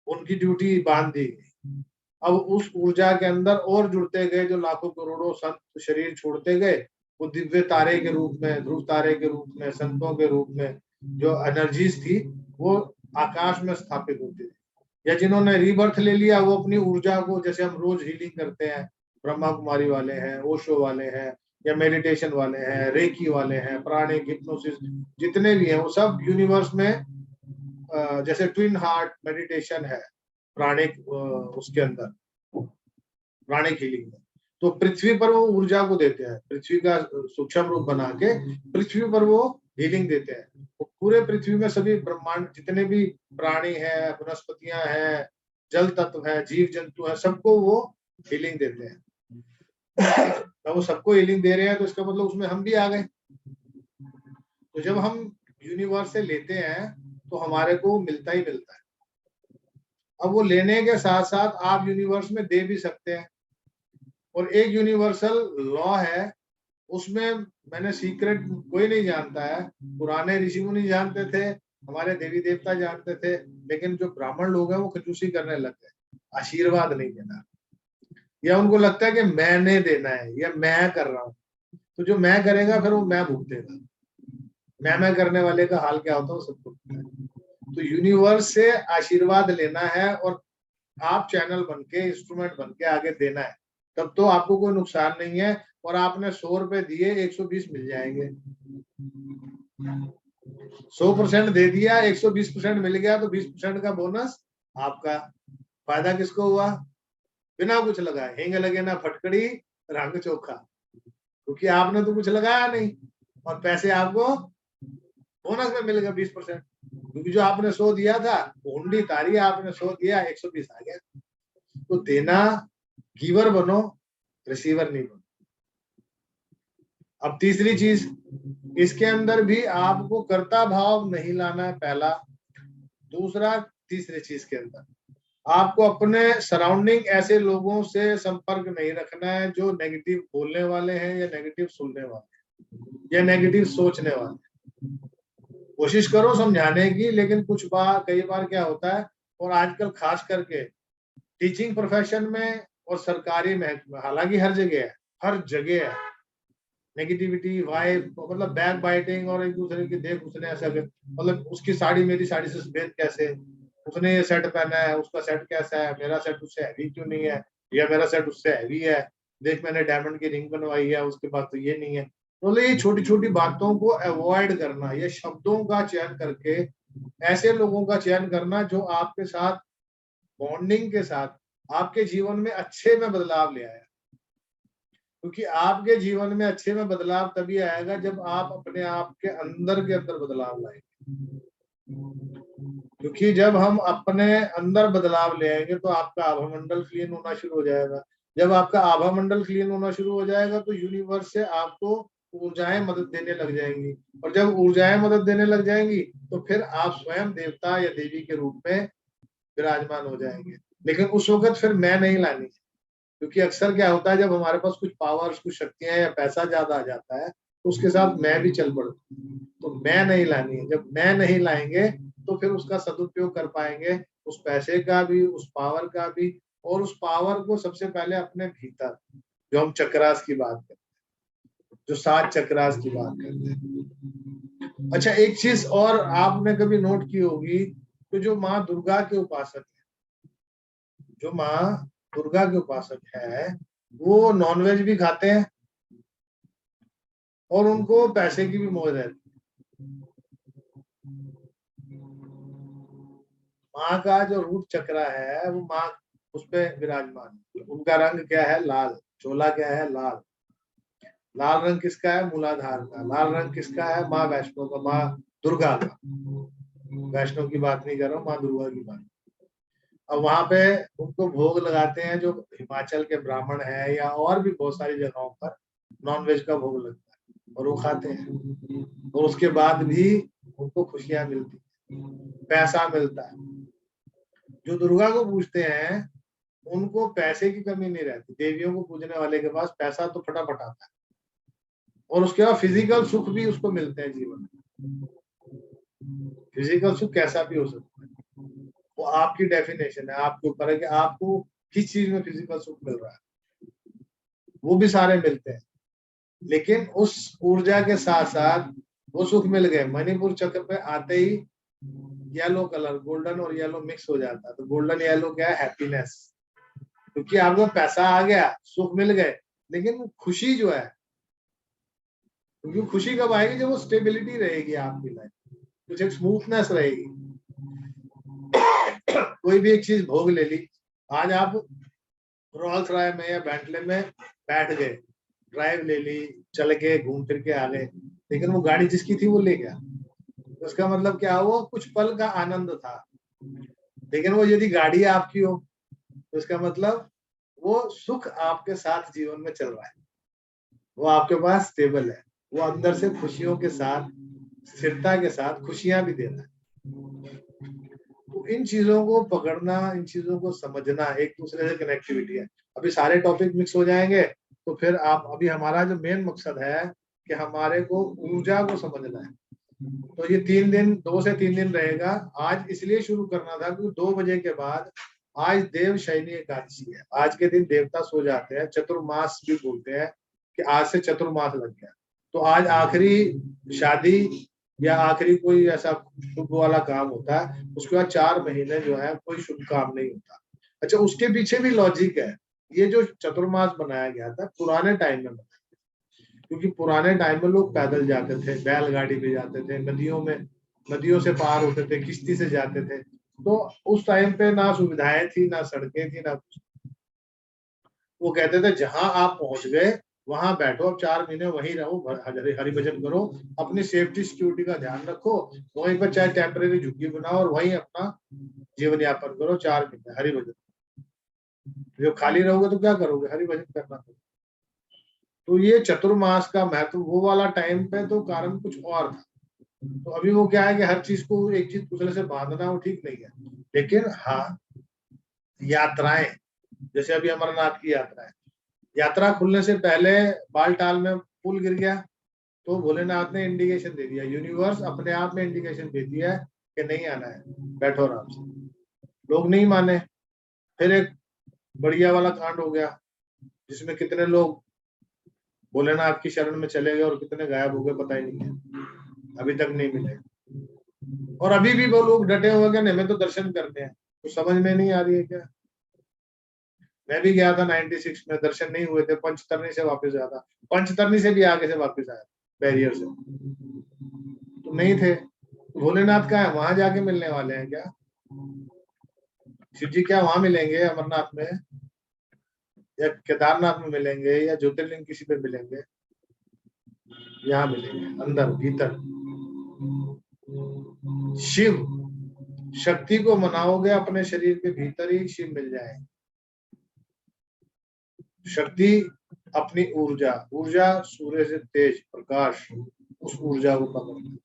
उनकी ड्यूटी बांध दी गई। अब उस ऊर्जा के अंदर और जुड़ते गए, जो लाखों करोड़ों संत शरीर छोड़ते गए, वो दिव्य तारे के रूप में, ध्रुव तारे के रूप में, संतों के रूप में जो एनर्जीज थी वो आकाश में स्थापित होती थी। या जिन्होंने रीबर्थ ले लिया, वो अपनी ऊर्जा को, जैसे हम रोज हीलिंग करते हैं, ब्रह्मा कुमारी वाले हैं, ओशो वाले हैं, या मेडिटेशन वाले हैं, रेकी वाले हैं, प्राणिक, हिप्नोसिस, जितने भी हैं वो सब यूनिवर्स में, जैसे ट्विन हार्ट मेडिटेशन है प्राणिक, उसके अंदर प्राणिक हीलिंग में, तो पृथ्वी पर वो ऊर्जा को देते हैं, पृथ्वी का सूक्ष्म रूप बना के पृथ्वी पर वो हीलिंग देते हैं। तो पूरे पृथ्वी में सभी ब्रह्मांड जितने भी प्राणी है, वनस्पतियां हैं, जल तत्व है, जीव जंतु है, सबको वो हीलिंग देते हैं। तो वो सबको हीलिंग दे रहे हैं, तो इसका मतलब उसमें हम भी आ गए। तो जब हम यूनिवर्स से लेते हैं तो हमारे को मिलता ही मिलता है। अब वो लेने के साथ साथ आप यूनिवर्स में दे भी सकते हैं। और एक यूनिवर्सल लॉ है, उसमें मैंने सीक्रेट कोई नहीं जानता है, पुराने ऋषि मुनि जानते थे, हमारे देवी देवता जानते थे, लेकिन जो ब्राह्मण लोग हैं वो कंजूसी करने लग गए, आशीर्वाद नहीं देना, या उनको लगता है कि मैंने देना है या मैं कर रहा हूँ। तो जो मैं करेगा फिर वो मैं भुगतेगा। मैं करने वाले का हाल क्या होता है वो सबको पता है। तो यूनिवर्स से आशीर्वाद लेना है और आप चैनल बन के, इंस्ट्रूमेंट बन के आगे देना है, तब तो आपको कोई नुकसान नहीं है। और आपने 100 रुपए दिए, 120 मिल जाएंगे। 100% दे दिया, 120% मिल गया, तो 20% का बोनस आपका। फायदा किसको हुआ? बिना कुछ लगाए, हिंग लगे ना फटकड़ी, रंग चोखा, क्योंकि आपने तो कुछ लगाया नहीं और पैसे आपको बोनस में मिल गए 20%। क्योंकि जो आपने 100 दिया था, हुंडी तारी, आपने 100 दिया, 120 आ गया। तो देना, गिवर बनो, रिसीवर नहीं बनो। अब तीसरी चीज, इसके अंदर भी आपको कर्ता भाव नहीं लाना है, पहला। दूसरा, तीसरी चीज के अंदर आपको अपने सराउंडिंग ऐसे लोगों से संपर्क नहीं रखना है जो नेगेटिव बोलने वाले हैं, या नेगेटिव सुनने वाले हैं, या नेगेटिव सोचने वाले हैं। कोशिश करो समझाने की, लेकिन कुछ बार, कई बार क्या होता है, और आजकल खास करके टीचिंग प्रोफेशन में और सरकारी महकमे, हालांकि हर जगह है नेगेटिविटी, वाइब, मतलब बैक बाइटिंग, और एक दूसरे की देख, उसने ऐसा, मतलब उसकी साड़ी मेरी साड़ी से सफेद कैसे, उसने ये सेट पहना है, उसका सेट कैसा है, मेरा सेट उससे हैवी क्यों नहीं है, या मेरा सेट उससे हैवी है, देख मैंने डायमंड की रिंग बनवाई है, उसके पास तो ये नहीं है। तो ये छोटी छोटी बातों को अवॉइड करना, ये शब्दों का चयन करके ऐसे लोगों का चयन करना जो आपके साथ बॉन्डिंग के साथ आपके जीवन में अच्छे में बदलाव ले आया। क्योंकि आपके जीवन में अच्छे में बदलाव तभी आएगा जब आप अपने आप के अंदर बदलाव लाएंगे। क्योंकि जब हम अपने अंदर बदलाव ले आएंगे तो आपका आभा मंडल क्लीन होना शुरू हो जाएगा। जब आपका आभा मंडल क्लीन होना शुरू हो जाएगा तो यूनिवर्स से आपको ऊर्जाएं मदद देने लग जाएंगी, और जब ऊर्जाएं मदद देने लग जाएंगी तो फिर आप स्वयं देवता या देवी के रूप में विराजमान हो जाएंगे। लेकिन उस वक्त फिर मैं नहीं लानी, क्योंकि अक्सर क्या होता है, जब हमारे पास कुछ पावर्स, कुछ शक्तियां या पैसा ज्यादा आ जाता है, तो उसके साथ मैं भी चल पड़ता हूँ। तो मैं नहीं लानी है। जब मैं नहीं लाएंगे तो फिर उसका सदुपयोग कर पाएंगे, उस पैसे का भी, उस पावर का भी, और उस पावर को सबसे पहले अपने भीतर, जो हम चक्रास की बात करते हैं, जो 7 चक्रास की बात करते हैं। अच्छा, एक चीज और आपने कभी नोट की होगी, तो जो माँ दुर्गा के उपासक है, जो माँ दुर्गा के उपासक है, वो नॉनवेज भी खाते हैं और उनको पैसे की भी मौज रहती है। माँ का जो रूट चक्रा है वो माँ उस पे विराजमान है। उनका रंग क्या है? लाल। चोला क्या है? लाल। लाल रंग किसका है? मूलाधार का। लाल रंग किसका है? माँ वैष्णो का, माँ दुर्गा का। वैष्णो की बात नहीं कर रहा हूँ, माँ दुर्गा की बात। अब वहां पे उनको भोग लगाते हैं, जो हिमाचल के ब्राह्मण है या और भी बहुत सारी जगहों पर नॉनवेज का भोग लगता है और वो खाते हैं, और उसके बाद भी उनको खुशियां मिलती, पैसा मिलता है। जो दुर्गा को पूजते हैं उनको पैसे की कमी नहीं रहती। देवियों को पूजने वाले के पास पैसा तो फटाफट आता है, और उसके बाद फिजिकल सुख भी उसको मिलते हैं जीवन में। फिजिकल सुख कैसा भी हो सकता है, वो आपकी डेफिनेशन है, आपके ऊपर है कि आपको किस चीज में फिजिकल सुख मिल रहा है। वो भी सारे मिलते हैं, लेकिन उस ऊर्जा के साथ साथ वो सुख मिल गए। मणिपुर चक्र पे आते ही येलो कलर, गोल्डन और येलो मिक्स हो जाता है। तो गोल्डन येलो क्या है? हैप्पीनेस। क्योंकि आपको पैसा आ गया, सुख मिल गए, लेकिन खुशी जो है, क्योंकि खुशी कब आएगी? जब वो स्टेबिलिटी रहेगी आपकी लाइफ, कुछ एक स्मूथनेस रहेगी। कोई भी एक चीज भोग ले ली, आज आप रोल्स रॉय में या बेंटले में बैठ गए, ड्राइव ले ली, चल के घूम फिर के आ गए, लेकिन वो गाड़ी जिसकी थी वो ले गया। उसका मतलब क्या हुआ? कुछ पल का आनंद था, लेकिन वो यदि गाड़ी आपकी हो तो इसका मतलब वो सुख आपके साथ जीवन में चल रहा है, वो आपके पास स्टेबल है, वो अंदर से खुशियों के साथ, स्थिरता के साथ खुशियां भी दे रहा है। तो इन चीजों को पकड़ना, इन चीजों को समझना, एक दूसरे से कनेक्टिविटी है। अभी सारे टॉपिक मिक्स हो जाएंगे तो फिर आप, अभी हमारा जो मेन मकसद है कि हमारे को ऊर्जा को समझना है। तो ये 3 दिन, 2 से 3 दिन रहेगा। आज इसलिए शुरू करना था क्योंकि 2 बजे के बाद आज देव शयनी एकादशी है। आज के दिन देवता सो जाते हैं, चतुर्मास भी बोलते हैं कि आज से चतुर्मास लग गया। तो आज आखिरी शादी या आखिरी कोई ऐसा शुभ वाला काम होता है, उसके बाद 4 महीने जो है कोई शुभ काम नहीं होता। अच्छा, उसके पीछे भी लॉजिक है। ये जो चतुर्मास बनाया गया था पुराने टाइम में, क्योंकि पुराने टाइम में लोग पैदल जाते थे, बैलगाड़ी पे जाते थे, नदियों से पार होते थे, किश्ती से जाते थे। तो उस टाइम पे ना सुविधाएं थी, ना सड़कें थी, ना कुछ। वो कहते थे जहां आप पहुंच गए वहां बैठो, अब 4 महीने वहीं रहो, हरि भजन करो, अपनी सेफ्टी सिक्योरिटी का ध्यान रखो, वहीं पर चाहे टेम्परेरी झुग्गी बनाओ और वहीं अपना जीवन यापन करो 4 महीने हरि भजन। जो खाली रहोगे तो क्या करोगे? हरि भजन करना। तो ये चतुर्मास का महत्व वो वाला टाइम पे तो कारण कुछ और था। तो अभी वो क्या है कि हर चीज को एक चीज दूसरे से बांधना वो ठीक नहीं है। लेकिन हाँ, यात्राएं, जैसे अभी अमरनाथ की यात्रा है, यात्रा खुलने से पहले बालटाल में पुल गिर गया तो भोलेनाथ ने इंडिकेशन दे दिया, यूनिवर्स अपने आप में इंडिकेशन दे दिया कि नहीं आना है, बैठो आराम से। लोग नहीं माने, फिर एक बढ़िया वाला कांड हो गया जिसमें कितने लोग भोलेनाथ की शरण में चले गए और कितने गायब हो गए पता ही नहीं है, अभी तक नहीं मिले। और अभी भी वो लोग डटे हुए कि हमें तो दर्शन करने हैं। तो समझ में नहीं आ रही है क्या? मैं भी गया था 96 में, दर्शन नहीं हुए थे, पंचतरनी से वापस आया था, पंचतरनी से भी आगे से वापस आया बैरियर से, तो नहीं थे। भोलेनाथ का है, वहां जाके मिलने वाले हैं क्या? शिव जी क्या वहां मिलेंगे अमरनाथ में, या केदारनाथ में मिलेंगे, या ज्योतिर्लिंग किसी पे मिलेंगे? यहाँ मिलेंगे, अंदर भीतर। शिव शक्ति को मनाओगे, अपने शरीर के भीतर ही शिव मिल जाए। शक्ति अपनी ऊर्जा, ऊर्जा सूर्य से तेज प्रकाश, उस ऊर्जा को पकड़ना।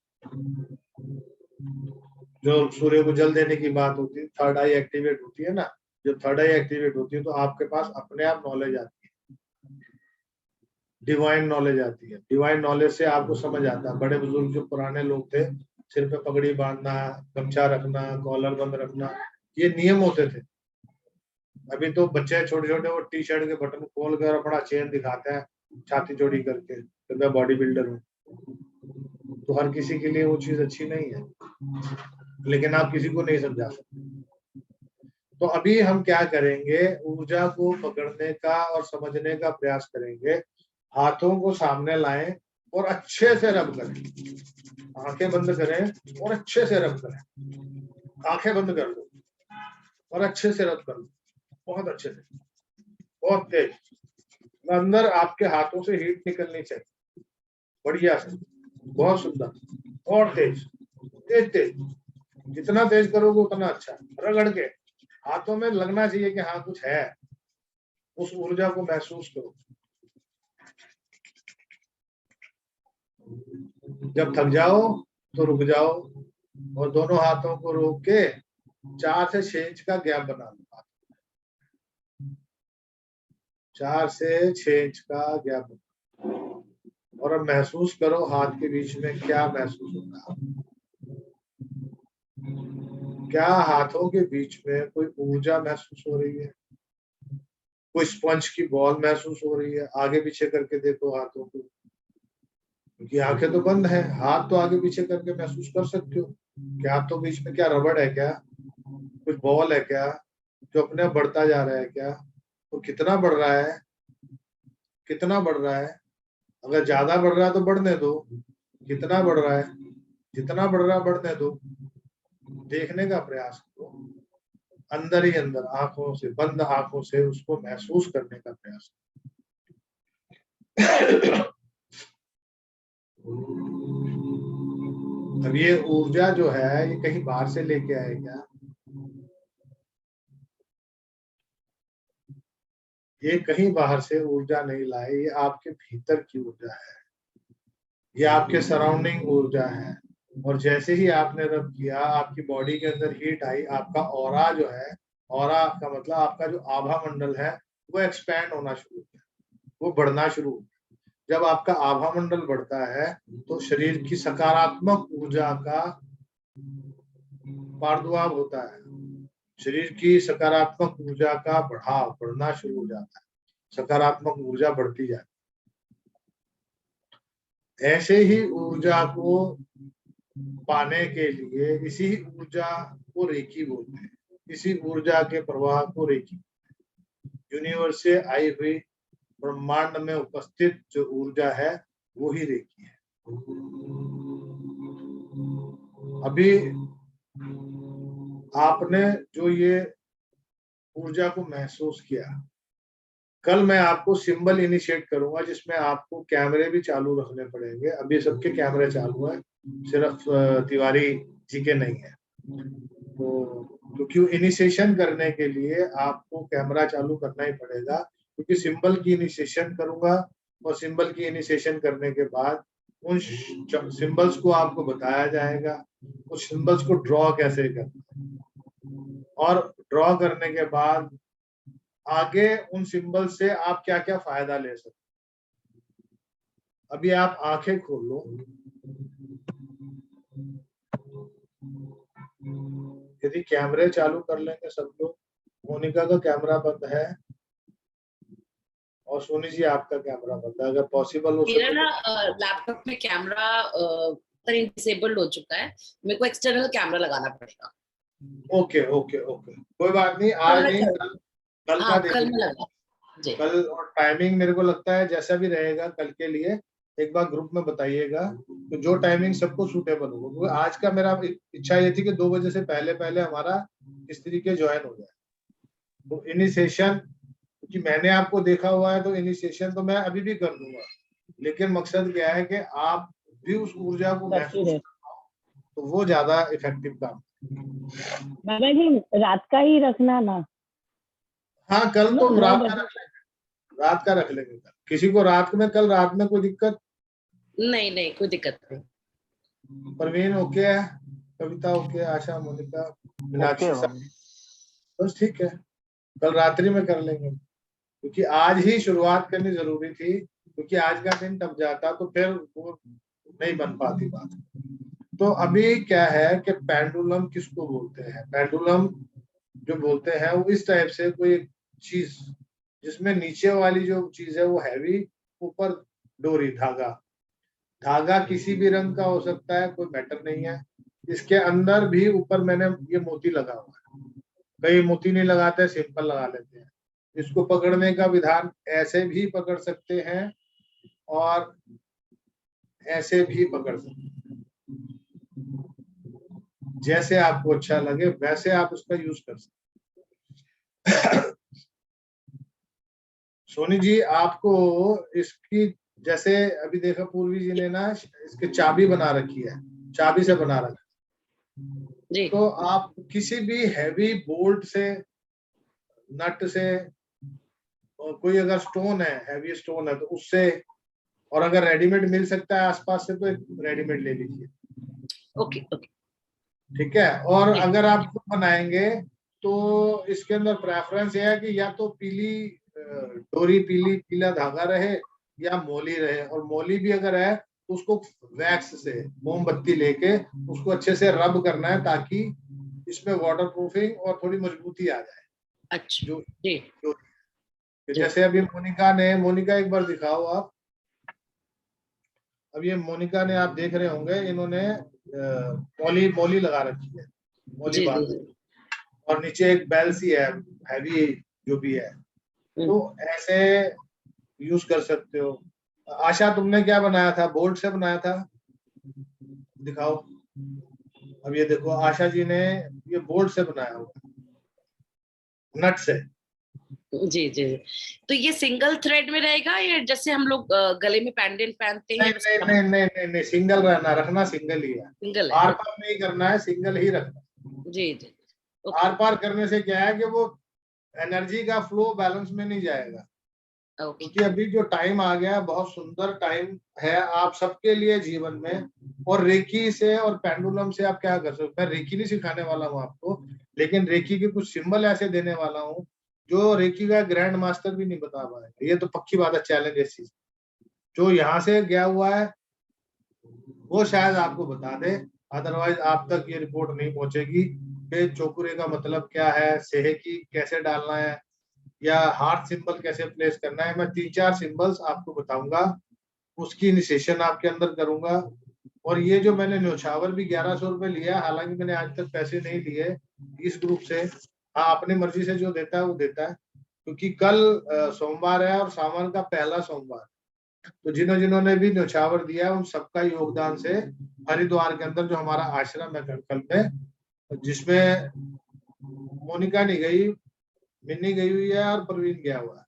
जो सूर्य को जल देने की बात होती है, थर्ड आई एक्टिवेट होती है ना, जब थर्ड आई एक्टिवेट होती है तो आपके पास अपने आप नॉलेज आती है। डिवाइन नॉलेज आती है। डिवाइन नॉलेज से आपको समझ आता है, बड़े बुजुर्ग जो पुराने लोग थे, सिर पे पगड़ी बांधना, गमछा रखना, कॉलर बंद रखना, ये नियम होते थे। अभी तो बच्चे छोटे छोटे वो टी शर्ट के बटन खोल कर अपना चेन दिखाते हैं छाती चौड़ी करके, तो मैं बॉडी बिल्डर हूँ। तो हर किसी के लिए वो चीज अच्छी नहीं है, लेकिन आप किसी को नहीं समझा सकते। तो अभी हम क्या करेंगे, ऊर्जा को पकड़ने का और समझने का प्रयास करेंगे। हाथों को सामने लाएं और अच्छे से रब करें। आंखें बंद करें और अच्छे से रब करें। आंखें बंद कर लो और अच्छे से रब कर लो, बहुत अच्छे से, बहुत तेज। अंदर आपके हाथों से हीट निकलनी चाहिए, बढ़िया से, बहुत सुंदर और तेज, तेज तेज। जितना तेज करोगे उतना अच्छा। रगड़ के हाथों में लगना चाहिए कि हाँ कुछ है, उस ऊर्जा को महसूस करो। जब थक जाओ तो रुक जाओ और दोनों हाथों को रोक के 4 से 6 इंच का गैप बना लो। 4 से 6 इंच का गैप, और अब महसूस करो हाथ के बीच में क्या महसूस होता है। क्या हाथों के बीच में कोई ऊर्जा महसूस हो रही है? कोई स्पंज की बॉल महसूस हो रही है? आगे पीछे करके देखो हाथों को, क्योंकि आंखें तो बंद है, हाथ तो आगे पीछे करके महसूस कर सकते हो। क्या हाथों के बीच में क्या रबड़ है? क्या कुछ बॉल है क्या जो अपने आप बढ़ता जा रहा है? क्या तो कितना बढ़ रहा है? कितना बढ़ रहा है? अगर ज्यादा बढ़ रहा है तो बढ़ने दो। कितना बढ़ रहा है? जितना बढ़ रहा है बढ़ने दो। देखने का प्रयास करो, अंदर ही अंदर, आंखों से, बंद आंखों से उसको महसूस करने का प्रयास करो। अब ये ऊर्जा जो है ये कहीं बाहर से लेके आए क्या? ये कहीं बाहर से ऊर्जा नहीं लाए, ये आपके भीतर की ऊर्जा है, ये आपके सराउंडिंग ऊर्जा है। और जैसे ही आपने रब किया, आपकी बॉडी के अंदर हीट आई, आपका ऑरा जो है, ऑरा का मतलब आपका जो आभा मंडल है, वो एक्सपैंड होना शुरू किया, वो बढ़ना शुरू हो गया। जब आपका आभा मंडल बढ़ता है तो शरीर की सकारात्मक ऊर्जा का प्रादुर्भाव होता है, शरीर की सकारात्मक ऊर्जा का बढ़ाव बढ़ना शुरू हो जाता है, सकारात्मक ऊर्जा बढ़ती जाती है। ऐसे ही ऊर्जा को पाने के लिए इसी ऊर्जा को रेकी बोलते हैं, इसी ऊर्जा के प्रवाह को रेकी। यूनिवर्स से आई हुई ब्रह्मांड में उपस्थित जो ऊर्जा है वो ही रेकी है। अभी आपने जो ये ऊर्जा को महसूस किया, कल मैं आपको सिंबल इनिशिएट करूंगा जिसमें आपको कैमरे भी चालू रखने पड़ेंगे। अभी सबके कैमरे चालू है, सिर्फ तिवारी जी के नहीं है। तो क्योंकि इनिशिएशन करने के लिए आपको कैमरा चालू करना ही पड़ेगा, क्योंकि सिंबल की इनिशिएशन करूंगा और सिंबल की इनिशिएशन करने के बाद उन सिंबल्स को आपको बताया जाएगा, उस सिंबल्स को ड्रॉ कैसे करना, और ड्रॉ करने के बाद आगे उन सिंबल से आप क्या क्या फायदा ले सकते। अभी आप आंखें खोल लो, यदि कैमरे चालू कर लेंगे सब लोग, मोनिका का कैमरा बंद है और सोनी जी आपका कैमरा बंद है, अगर पॉसिबल हो मेरा सके। ना लैपटॉप में कैमरा डिसेबल्ड हो चुका है, मेरे को एक्सटर्नल कैमरा लगाना पड़ेगा। ओके ओके ओके, कोई बात नहीं, आज नहीं, कल का देख कल में लीजिए। लगा जी। कल और टाइमिंग मेरे को लगता है जैसा भी रहेगा कल के लिए एक बार ग्रुप में बताइएगा, तो जो टाइमिंग सबको सूटेबल होगा। क्योंकि आज का मेरा इच्छा ये थी कि 2 बजे से पहले पहले हमारा इस तरीके ज्वाइन हो जाए। तो इनिशिएशन, क्योंकि मैंने आपको देखा हुआ है, तो इनिशिएशन तो मैं अभी भी कर दूंगा, लेकिन मकसद क्या है कि आप भी उस ऊर्जा को महसूस कर पाओ, तो वो ज्यादा इफेक्टिव काम। बाबा जी रात का ही रखना ना। हाँ कल तो रात का रख लेंगे, रात का रख लेंगे। कल किसी को रात में, कल रात में कोई दिक्कत नहीं नहीं, कोई दिक्कत नहीं। परवीन ओके है, कविता ओके, आशा, मोनिका, मीनाक्षी सब बस ठीक है। कल रात्रि में कर लेंगे, क्योंकि आज ही शुरुआत करनी जरूरी थी, क्योंकि आज का दिन टप जाता तो फिर वो नहीं बन पाती बात। तो अभी क्या है कि पेंडुलम किसको बोलते हैं? पेंडुलम जो बोलते हैं वो इस टाइप से कोई चीज जिसमें नीचे वाली जो चीज है वो हैवी, ऊपर डोरी धागा। धागा किसी भी रंग का हो सकता है, कोई मैटर नहीं है। इसके अंदर भी ऊपर मैंने ये मोती लगा हुआ है, कई मोती नहीं लगाते, सिंपल लगा लेते हैं। इसको पकड़ने का विधान ऐसे भी पकड़ सकते हैं और ऐसे भी पकड़ सकते हैं, जैसे आपको अच्छा लगे वैसे आप उसका यूज कर सकते। सोनी जी, आपको इसकी जैसे अभी देखा पूर्वी जी ने ना इसकी चाबी बना रखी है, चाबी से बना रखा है। जी तो आप किसी भी हैवी बोल्ट से, नट से, और कोई अगर स्टोन है, हैवी स्टोन है तो उससे, और अगर रेडीमेड मिल सकता है आसपास से तो एक रेडीमेड ले लीजिए, ओके ओके ठीक है। और जी अगर आप खुद बनाएंगे तो इसके अंदर प्रेफरेंस ये है कि या तो पीली डोरी, पीला धागा रहे, या मोली रहे। और मोली भी अगर है तो उसको वैक्स से, मोमबत्ती लेके उसको अच्छे से रब करना है ताकि इसमें वाटर प्रूफिंग और थोड़ी मजबूती आ जाए। अच्छा जो जी जी जैसे अभी मोनिका एक बार दिखाओ आप। अब ये मोनिका ने, आप देख रहे होंगे इन्होंने मोली लगा रखी है, मोली जी जी बांध, जी और नीचे एक बेल सी है, हैवी जो भी है। हम्म, तो ऐसे यूज कर सकते हो। आशा, तुमने क्या बनाया था? बोल्ट से बनाया था? दिखाओ। अब ये देखो, आशा जी ने ये बोल्ट से बनाया हुआ, नट से। जी जी जी। तो ये सिंगल थ्रेड में रहेगा या जैसे हम लोग गले में पेंडेंट पहनते हैं नहीं नहीं वैसे नहीं नहीं नहीं नहीं, सिंगल रखना सिंगल ही है। सिंगल है? आर ओके पार नहीं करना है, सिंगल ही रखना। जी जी ओके आर पार करने से क्या है कि वो एनर्जी का फ्लो बैलेंस में नहीं जाएगा। ओके क्योंकि अभी जो टाइम आ गया, बहुत सुंदर टाइम है आप सबके लिए जीवन में। और रेकी से और पेंडुलम से आप क्या कर सकते हो? मैं रेकी नहीं सिखाने वाला हूँ आपको, लेकिन रेकी के कुछ सिंबल ऐसे देने वाला हूँ जो रेकी का ग्रैंड मास्टर भी नहीं बता पाएगा। ये तो पक्की बात है, चैलेंज इस चीज। जो यहाँ से गया हुआ है वो शायद आपको बता दे, अदरवाइज आप तक ये रिपोर्ट नहीं पहुंचेगी कि चोकुरे का मतलब क्या है, सेहे की कैसे डालना है, या हार्ट सिंबल कैसे प्लेस करना है। मैं 3-4 सिंबल्स आपको बताऊंगा, उसकी इनिशिएशन आपके अंदर करूंगा। और ये जो मैंने न्योछावर भी 1100 रुपए लिया, हालांकि मैंने आज तक पैसे नहीं लिए इस ग्रुप से। हाँ, अपनी मर्जी से जो देता है वो देता है, क्योंकि कल सोमवार है और सावन का पहला सोमवार। तो जिन्होंने भी न्योछावर दिया उन सबका योगदान से हरिद्वार के अंदर जो हमारा आश्रम है कल में, जिसमें मोनिका नहीं गई, मिन्नी गई हुई है और प्रवीण गया हुआ है,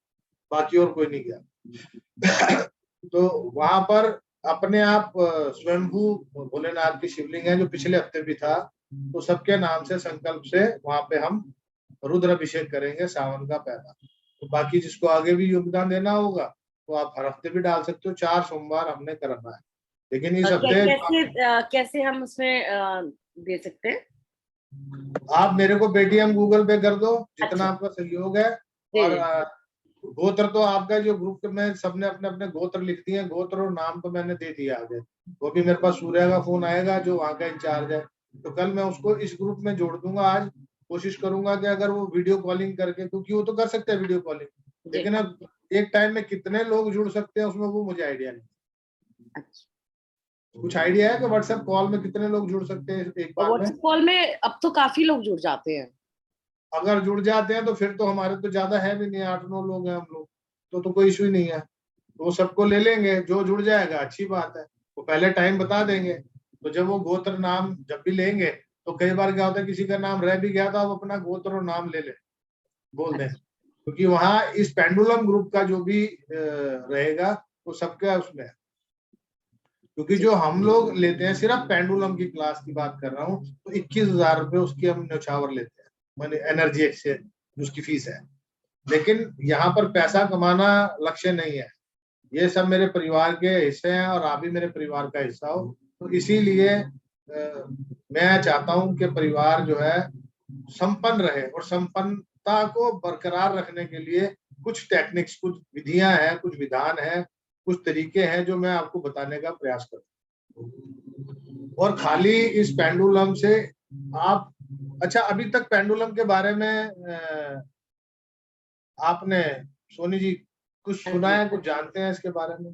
बाकी और कोई नहीं गया। तो वहां पर अपने आप स्वयंभू भोलेनाथ की शिवलिंग है, जो पिछले हफ्ते भी था। तो सबके नाम से संकल्प से वहां पे हम रुद्र अभिषेक करेंगे सावन का पहला। तो बाकी जिसको आगे भी योगदान देना होगा तो आप हर हफ्ते भी डाल सकते हो। 4 सोमवार हमने करना है, लेकिन इस हफ्ते कैसे हम उसमें दे सकते हैं? आप मेरे को पेटीएम गूगल पे कर दो, जितना अच्छा आपका सहयोग है। जी और जी गोत्र तो आपका जो ग्रुप में सबने अपने अपने गोत्र लिख दिए, गोत्र और नाम तो मैंने दे दिया आगे। वो भी मेरे पास सूर्या का फोन आएगा जो वहाँ का इंचार्ज है, तो कल मैं उसको इस ग्रुप में जोड़ दूंगा। आज कोशिश करूंगा कि अगर वो वीडियो कॉलिंग करके, क्योंकि वो तो कर सकते हैं वीडियो कॉलिंग, जी लेकिन अब एक टाइम में कितने लोग जुड़ सकते हैं उसमें वो मुझे आइडिया नहीं। अच्छा। कुछ आइडिया है कि व्हाट्सएप कॉल में कितने लोग जुड़ सकते हैं एक बार में? व्हाट्सएप कॉल में अब तो काफी लोग जुड़ जाते हैं। अगर जुड़ जाते हैं तो फिर तो हमारे तो ज्यादा है भी नहीं, 8-9 लोग हैं हम लोग, तो कोई इशू ही नहीं है। तो वो सबको ले लेंगे, जो जुड़ जाएगा अच्छी बात है। वो पहले टाइम बता देंगे, तो जब वो गोत्र नाम जब भी लेंगे, तो कई बार क्या होता है किसी का नाम रह भी गया था, वो अपना गोत्र और नाम ले ले, बोल दें। क्योंकि वहां इस पेंडुलम ग्रुप का जो भी रहेगा वो सबका उसमें है। क्योंकि जो हम लोग लेते हैं, सिर्फ पेंडुलम की क्लास की बात कर रहा हूँ, तो 21,000 रुपए उसकी हम न्यौछावर लेते हैं, माने एनर्जी एक्सचेंज उसकी फीस है। लेकिन यहाँ पर पैसा कमाना लक्ष्य नहीं है, ये सब मेरे परिवार के हिस्से हैं और आप भी मेरे परिवार का हिस्सा हो। तो इसीलिए मैं चाहता हूँ कि परिवार जो है संपन्न रहे, और संपन्नता को बरकरार रखने के लिए कुछ टेक्निक्स, कुछ विधियां हैं, कुछ विधान है, कुछ तरीके हैं जो मैं आपको बताने का प्रयास करता हूँ। और खाली इस पेंडुलम से आप, अच्छा अभी तक पेंडुलम के बारे में आपने, सोनी जी, कुछ सुना है, कुछ जानते हैं इसके बारे में?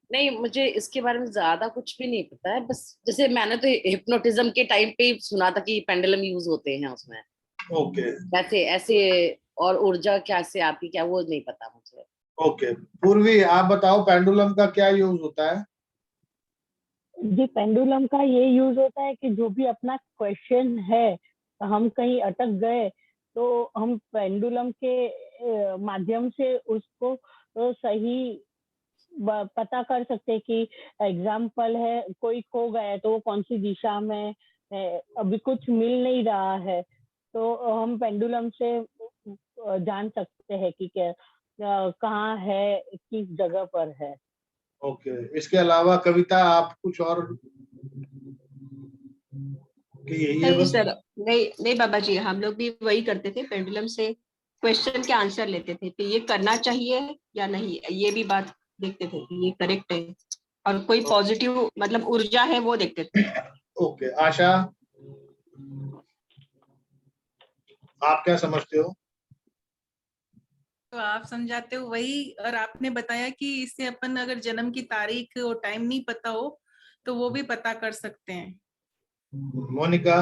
नहीं, मुझे इसके बारे में ज्यादा कुछ भी नहीं पता है। बस जैसे मैंने तो हिप्नोटिज्म के टाइम पे ही सुना था कि पेंडुलम यूज होते हैं उसमें, ओके वैसे ऐसे। और ऊर्जा कैसे आती क्या, वो नहीं पता मुझे। ओके। पूर्वी, आप बताओ पेंडुलम का क्या यूज होता है? जी, पेंडुलम का ये यूज होता है कि जो भी अपना क्वेश्चन है, हम कहीं अटक गए तो हम पेंडुलम के माध्यम से उसको सही पता कर सकते हैं कि एग्जाम्पल है, कोई खो गया है तो वो कौन सी दिशा में है, अभी कुछ मिल नहीं रहा है, तो हम पेंडुलम से जान सकते हैं कि क्या कहाँ है, किस जगह पर है। ओके। इसके अलावा कविता, आप कुछ और कि यही है नहीं बस? सर, नहीं नहीं बाबा जी, हम लोग भी वही करते थे, पेंडुलम से क्वेश्चन के आंसर लेते थे कि ये करना चाहिए या नहीं, ये भी बात देखते थे कि ये करेक्ट है, और कोई पॉजिटिव मतलब ऊर्जा है वो देखते थे। ओके। आशा, आप क्या समझते हो? तो आप समझाते हो वही, और आपने बताया कि इससे अपन अगर जन्म की तारीख और टाइम नहीं पता हो तो वो भी पता कर सकते हैं। मोनिका?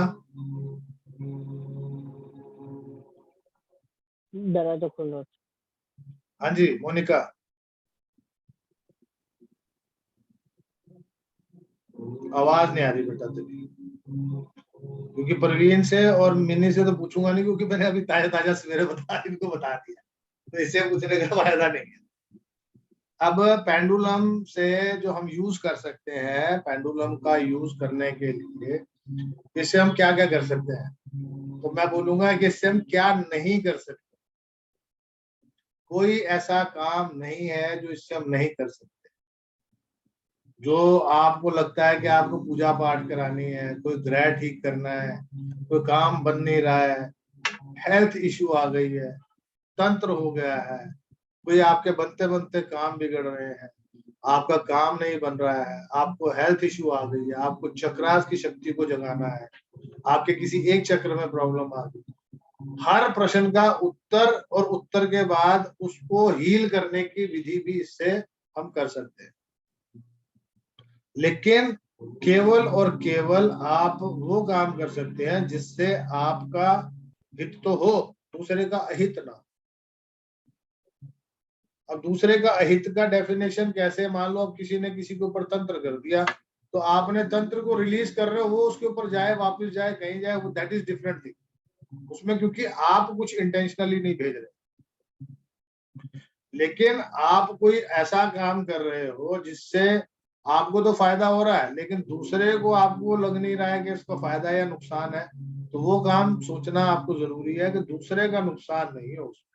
दरवाजा खोलो। हाँ जी मोनिका। आवाज नहीं आ रही बेटा तेरी, क्योंकि प्रवीण से और मिनी से तो पूछूंगा नहीं, क्योंकि मैंने अभी ताजा ताजा सवेरे इनको बता दिया, तो इससे पूछने का फायदा नहीं है। अब पेंडुलम से जो हम यूज कर सकते हैं, पेंडुलम का यूज करने के लिए इससे हम क्या क्या कर सकते हैं, तो मैं बोलूंगा कि इससे हम क्या नहीं कर सकते। कोई ऐसा काम नहीं है जो इससे हम नहीं कर सकते। जो आपको लगता है कि आपको पूजा पाठ करानी है, कोई ग्रह ठीक करना है, कोई काम बन नहीं रहा है, हेल्थ इश्यू आ गई है, तंत्र हो गया है, कोई आपके बनते बनते काम बिगड़ रहे हैं, आपका काम नहीं बन रहा है, आपको हेल्थ इश्यू आ गई है, आपको चक्रास की शक्ति को जगाना है, आपके किसी एक चक्र में प्रॉब्लम आ गई, हर प्रश्न का उत्तर और उत्तर के बाद उसको हील करने की विधि भी इससे हम कर सकते हैं। लेकिन केवल और केवल आप वो काम कर सकते हैं जिससे आपका हित तो हो, दूसरे का अहित ना। अब दूसरे का अहित का डेफिनेशन कैसे, मान लो अब किसी ने किसी के ऊपर तंत्र कर दिया, तो आपने तंत्र को रिलीज कर रहे हो, वो उसके ऊपर जाए वापस जाए कहीं जाए, वो दैट इज डिफरेंट थिंग उसमें, क्योंकि आप कुछ इंटेंशनली नहीं भेज रहे। लेकिन आप कोई ऐसा काम कर रहे हो जिससे आपको तो फायदा हो रहा है, लेकिन दूसरे को आपको लग नहीं रहा है कि इसका फायदा या नुकसान है, तो वो काम सोचना आपको जरूरी है कि दूसरे का नुकसान नहीं है उसमें।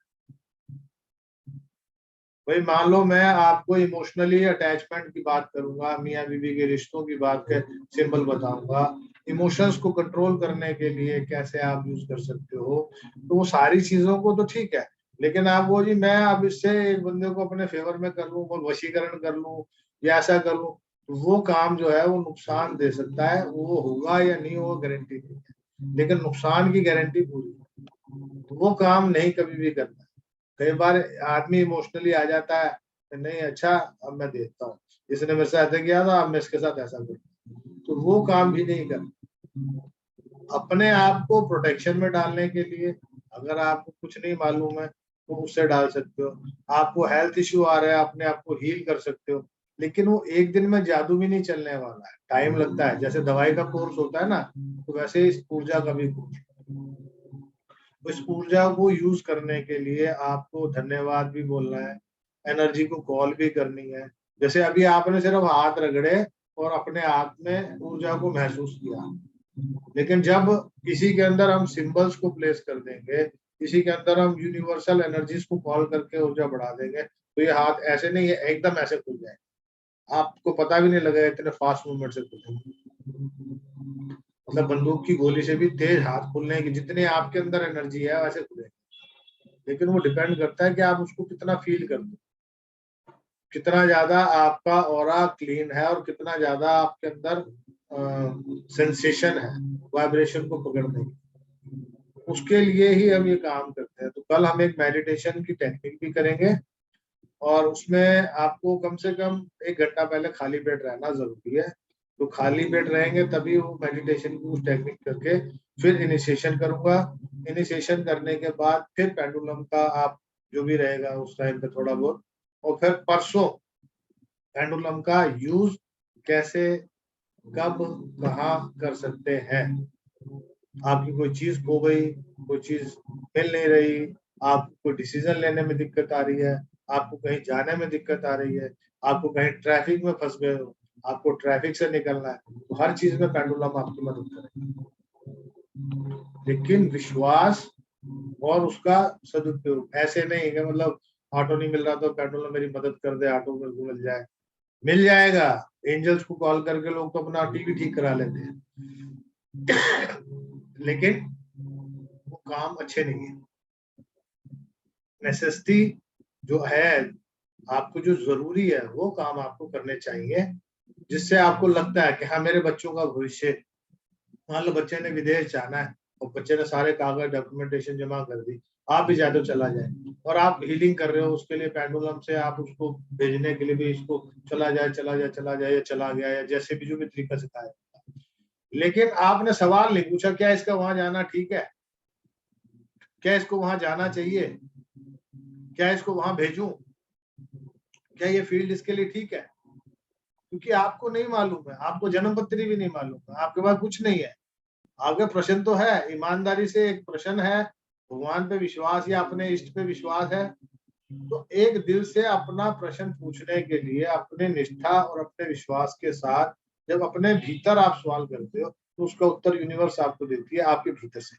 भाई मान लो मैं आपको इमोशनली अटैचमेंट की बात करूंगा, मियाँ बीवी के रिश्तों की बात के सिंबल बताऊंगा, इमोशंस को कंट्रोल करने के लिए कैसे आप यूज कर सकते हो, तो वो सारी चीजों को तो ठीक है। लेकिन आप वो जी मैं अब इससे एक बंदे को अपने फेवर में कर लूं, वशीकरण कर लूं या ऐसा कर लूं, वो काम जो है वो नुकसान दे सकता है। वो होगा या नहीं होगा गारंटी नहीं है, लेकिन नुकसान की गारंटी पूरी है। तो वो काम नहीं कभी भी करना। कई बार आदमी इमोशनली आ जाता है, नहीं अच्छा अब मैं देखता हूँ, इसने मेरे साथ ऐसा किया था, अब मैं इसके साथ ऐसा करूँ, तो वो काम भी नहीं करना। अपने आप को प्रोटेक्शन में डालने के लिए अगर आपको कुछ नहीं मालूम है तो उससे डाल सकते हो। आपको हेल्थ इश्यू आ रहा है, अपने आप को हील कर सकते हो, लेकिन वो एक दिन में जादू भी नहीं चलने वाला है, टाइम लगता है। जैसे दवाई का कोर्स होता है ना, तो वैसे ही इस ऊर्जा का भी कोर्स। इस ऊर्जा को यूज करने के लिए आपको धन्यवाद भी बोलना है, एनर्जी को कॉल भी करनी है। जैसे अभी आपने सिर्फ हाथ रगड़े और अपने हाथ में ऊर्जा को महसूस किया, लेकिन जब किसी के अंदर हम सिंबल्स को प्लेस कर देंगे, किसी के अंदर हम यूनिवर्सल एनर्जीज को कॉल करके ऊर्जा बढ़ा देंगे, तो ये हाथ ऐसे नहीं है एकदम ऐसे खुल जाए, आपको पता भी नहीं लगेगा, इतने फास्ट मूवमेंट से खुलेंगे। मतलब बंदूक की गोली से भी तेज हाथ खुलने की, जितनी आपके अंदर एनर्जी है वैसे खुलेंगे। लेकिन वो डिपेंड करता है कि आप उसको कितना फील करते हो, कितना ज्यादा आपका ऑरा क्लीन है और कितना ज्यादा आपके अंदर सेंसेशन है वाइब्रेशन को पकड़ने की, उसके लिए ही हम ये काम करते हैं। तो कल हम एक मेडिटेशन की टेक्निक भी करेंगे और उसमें आपको कम से कम 1 घंटा पहले खाली पेट रहना जरूरी है। तो खाली पेट रहेंगे तभी वो मेडिटेशन की उस टेक्निक करके फिर इनिशिएशन करूंगा। इनिशिएशन करने के बाद फिर पेंडुलम का आप जो भी रहेगा उस टाइम पे थोड़ा बहुत, और फिर परसों पेंडुलम का यूज कैसे कब कहाँ कर सकते हैं। आपकी कोई चीज खो गई, कोई चीज मिल नहीं रही, आपको कोई डिसीजन लेने में दिक्कत आ रही है, आपको कहीं जाने में दिक्कत आ रही है, आपको कहीं ट्रैफिक में फंस गए हो, आपको ट्रैफिक से निकलना है, तो हर चीज में पेंडुलम आपकी मदद करेगा। लेकिन विश्वास और उसका सदुपयोग, ऐसे नहीं कि मतलब ऑटो नहीं मिल रहा तो पेंडुलम मेरी मदद कर दे, ऑटो मेरे को मिल जाए। मिल जाएगा। एंजल्स को कॉल करके लोग तो अपना टीवी ठीक करा लेते हैं लेकिन वो काम अच्छे नहीं है। नेसेसिटी जो है, आपको जो जरूरी है वो काम आपको करने चाहिए, जिससे आपको लगता है कि हाँ मेरे बच्चों का भविष्य, मान लो बच्चे ने विदेश जाना है और बच्चे ने सारे कागज डॉक्यूमेंटेशन जमा कर दी, आप भी जाए तो चला जाए, और आप हीलिंग कर रहे हो उसके लिए पेंडुलम से आप उसको भेजने के लिए भी इसको चला जाए चला जाए चला जाए या चला गया या जैसे भी जो भी तरीका सिखाया, लेकिन आपने सवाल नहीं पूछा क्या इसका वहां जाना ठीक है, क्या इसको वहां जाना चाहिए, क्या इसको वहां भेजूं, क्या ये फील्ड इसके लिए ठीक है, क्योंकि आपको नहीं मालूम है, आपको जन्मपत्री भी नहीं मालूम है, आपके पास कुछ नहीं है। आगे प्रश्न तो है, ईमानदारी से एक प्रश्न है, भगवान पे विश्वास या अपने इष्ट पे विश्वास है, तो एक दिल से अपना प्रश्न पूछने के लिए अपने निष्ठा और अपने विश्वास के साथ जब अपने भीतर आप सवाल करते हो तो उसका उत्तर यूनिवर्स आपको देती है आपके भीतर से।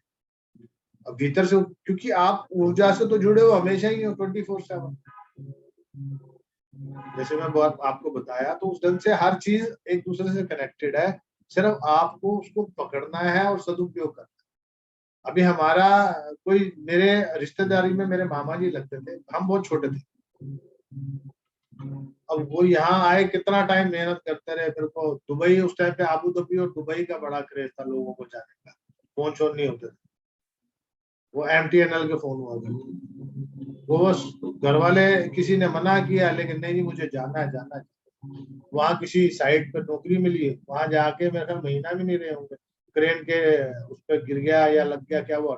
अब भीतर से, क्योंकि आप ऊर्जा से तो जुड़े हो हमेशा ही हो 24/7। जैसे मैं आपको बताया, तो उस ढंग से हर चीज एक दूसरे से कनेक्टेड है, सिर्फ आपको उसको पकड़ना है और सदुपयोग करना है। अभी हमारा कोई, मेरे रिश्तेदारी में मेरे मामा जी लगते थे, हम बहुत छोटे थे, अब वो यहाँ आए, कितना टाइम मेहनत करते रहे, फिर को दुबई, उस टाइम पे आबू धाबी और दुबई का बड़ा क्रेज था लोगों को जाने का, फोन शोन नहीं होते थे, वो MTNL के फोन हुआ करते, वो बस घर वाले किसी ने मना किया लेकिन नहीं मुझे जाना है जाना है। वहाँ किसी साइट पे नौकरी मिली है, वहां जाके मेरे ख्याल महीना भी नहीं रहे होंगे, क्रेन के उस पर गिर गया या लग गया, क्या वो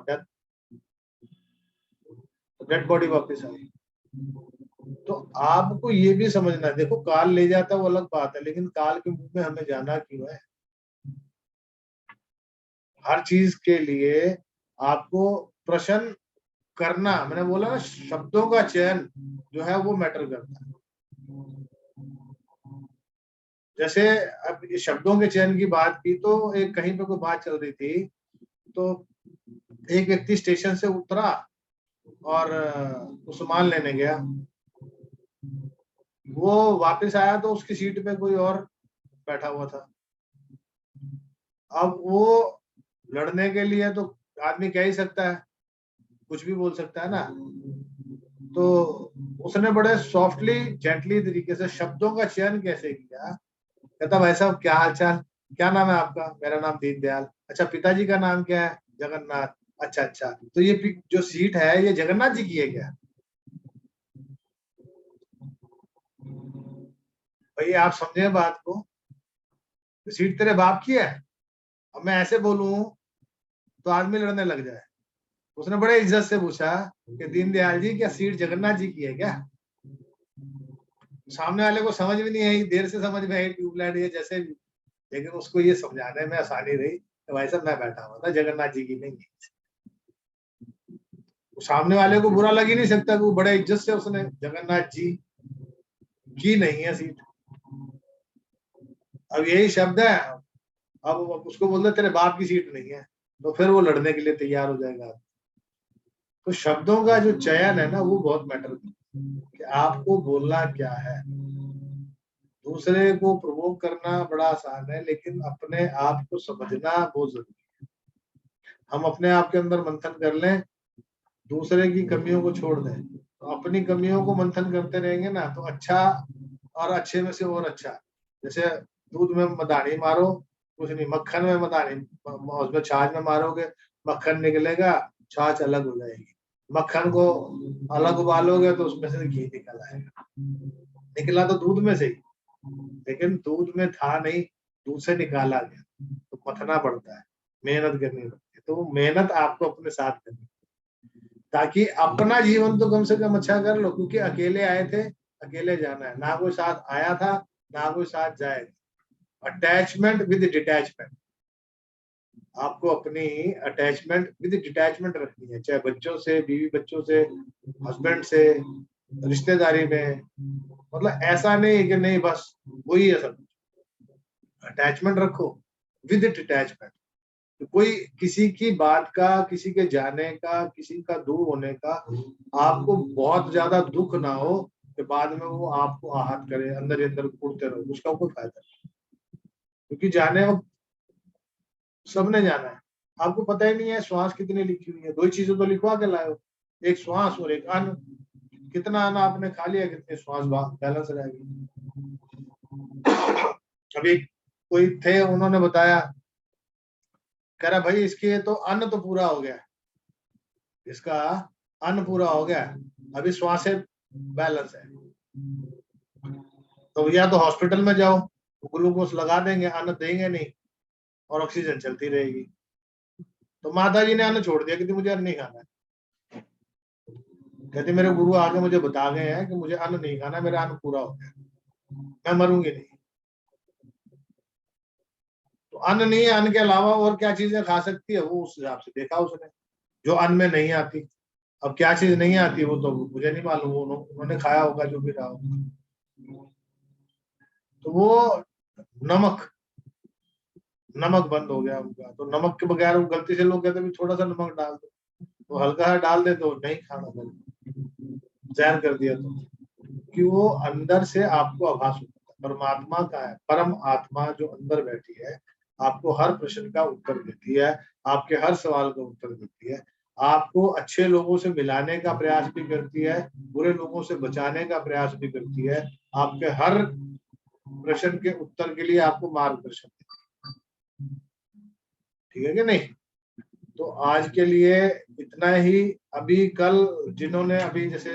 डेड बॉडी वापस आई। तो आपको ये भी समझना है, देखो काल ले जाता वो अलग बात है, लेकिन काल के मुंह में हमें जाना क्यों है। हर चीज के लिए आपको प्रश्न करना, मैंने बोला ना शब्दों का चयन जो है वो मैटर करता है। जैसे अब शब्दों के चयन की बात की, तो एक कहीं पे कोई बात चल रही थी, तो एक व्यक्ति स्टेशन से उतरा और वो सामान लेने गया, वो वापस आया तो उसकी सीट पे कोई और बैठा हुआ था। अब वो लड़ने के लिए तो आदमी कह ही सकता है, कुछ भी बोल सकता है ना, तो उसने बड़े सॉफ्टली जेंटली तरीके से शब्दों का चयन कैसे किया, कहता भाई साहब क्या हाल चाल, क्या नाम है आपका, मेरा नाम दीनदयाल, अच्छा पिताजी का नाम क्या है, जगन्नाथ, अच्छा अच्छा, तो ये जो सीट है ये जगन्नाथ जी की है क्या। भाई आप समझे बात को, सीट तेरे बाप की है, अब मैं ऐसे बोलूं तो आदमी लड़ने लग जाए। उसने बड़े इज्जत से पूछा कि दीनदयाल जी क्या सीट जगन्नाथ जी की है क्या। सामने वाले को समझ भी नहीं आई, देर से समझ में आई, ट्यूबलाइट ये जैसे भी, लेकिन उसको ये समझाने में आसानी रही तो भाई साहब मैं बैठा हुआ था, जगन्नाथ जी की नहीं है। सामने वाले को बुरा लग ही नहीं सकता कि वो बड़े इज्जत से उसने जगन्नाथ जी की नहीं है सीट। अब यही शब्द है, अब उसको बोलते तेरे बाप की सीट नहीं है, तो फिर वो लड़ने के लिए तैयार हो जाएगा। तो शब्दों का जो चयन है ना वो बहुत मैटर करता है कि आपको बोलना क्या है। दूसरे को प्रवोक करना बड़ा आसान है, लेकिन अपने आप को समझना बहुत जरूरी है। हम अपने आप के अंदर मंथन कर लें, दूसरे की कमियों को छोड़ दें, तो अपनी कमियों को मंथन करते रहेंगे ना तो अच्छा और अच्छे में से और अच्छा। जैसे दूध में मदानी मारो कुछ नहीं, मक्खन में मदानी उसमें छाछ में मारोगे मक्खन निकलेगा, छाछ अलग हो जाएगी। मक्खन को अलग उबालोगे तो उसमें से घी निकल आएगा। निकला तो दूध में से ही, लेकिन दूध में था नहीं, दूध से निकाला गया, तो मथना पड़ता है, मेहनत करनी पड़ती है। तो वो मेहनत आपको अपने साथ करनी है, ताकि अपना जीवन तो कम से कम अच्छा कर लो, क्योंकि अकेले आए थे, अकेले जाना है, ना कोई साथ आया था ना कोई साथ जाएगा। अटैचमेंट विद डिटैचमेंट, आपको अपनी अटैचमेंट विद डिटैचमेंट रखनी है, चाहे बच्चों से, बीवी बच्चों से, हस्बैंड से, रिश्तेदारी में। मतलब ऐसा नहीं कि नहीं बस वही है सब, अटैचमेंट रखो विद डिटैचमेंट। तो कोई किसी की बात का, किसी के जाने का, किसी का दूर होने का आपको बहुत ज्यादा दुख ना हो कि बाद में वो आपको आहत करे, अंदर ही अंदर कूदते रहो, उसका कोई फायदा नहीं। क्योंकि जाने वक्त सबने जाना है, आपको पता ही नहीं है श्वास कितनी लिखी हुई है। दो ही चीजें तो लिखवा के लाए हो, एक श्वास और एक अन्न। कितना अन्न आपने खा लिया, कितने श्वास बैलेंस रहेगी। अभी कोई थे, उन्होंने बताया, कह रहा भाई इसके तो अन्न तो पूरा हो गया, इसका अन्न पूरा हो गया, अभी श्वास बैलेंस है। तो या तो हॉस्पिटल में जाओ, ग्लूकोज लगा देंगे, अन्न देंगे नहीं और ऑक्सीजन चलती रहेगी। तो माता जी ने अन्न छोड़ दिया, कहती मुझे अन्न नहीं खाना है। कहती मेरे गुरु आके मुझे बता गए हैं कि मुझे अन्न नहीं खाना, मेरा अन्न पूरा हो गया, मैं मरूंगी नहीं। तो अन्न नहीं है, अन्न के अलावा और क्या चीजें खा सकती है, वो उस हिसाब से देखा उसने, जो अन्न में नहीं आती। अब क्या चीज नहीं आती वो तो मुझे नहीं मालूम, वो उन्होंने खाया होगा जो भी रहा होगा। तो वो नमक बंद हो गया उनका। तो नमक के बगैर वो गलती से लोग कहते थोड़ा सा नमक डाल दो, तो हल्का सा डाल दे तो नहीं खाना, जहर कर दिया। तो कि वो अंदर से आपको आभास होता है परमात्मा का है, परम आत्मा जो अंदर बैठी है, आपको हर प्रश्न का उत्तर देती है, आपके हर सवाल का उत्तर देती है, आपको अच्छे लोगों से मिलाने का प्रयास भी करती है, बुरे लोगों से बचाने का प्रयास भी करती है, आपके हर प्रश्न के उत्तर के लिए आपको मार्गदर्शन देती है। ठीक है कि नहीं? तो आज के लिए इतना ही। अभी कल जिन्होंने अभी जैसे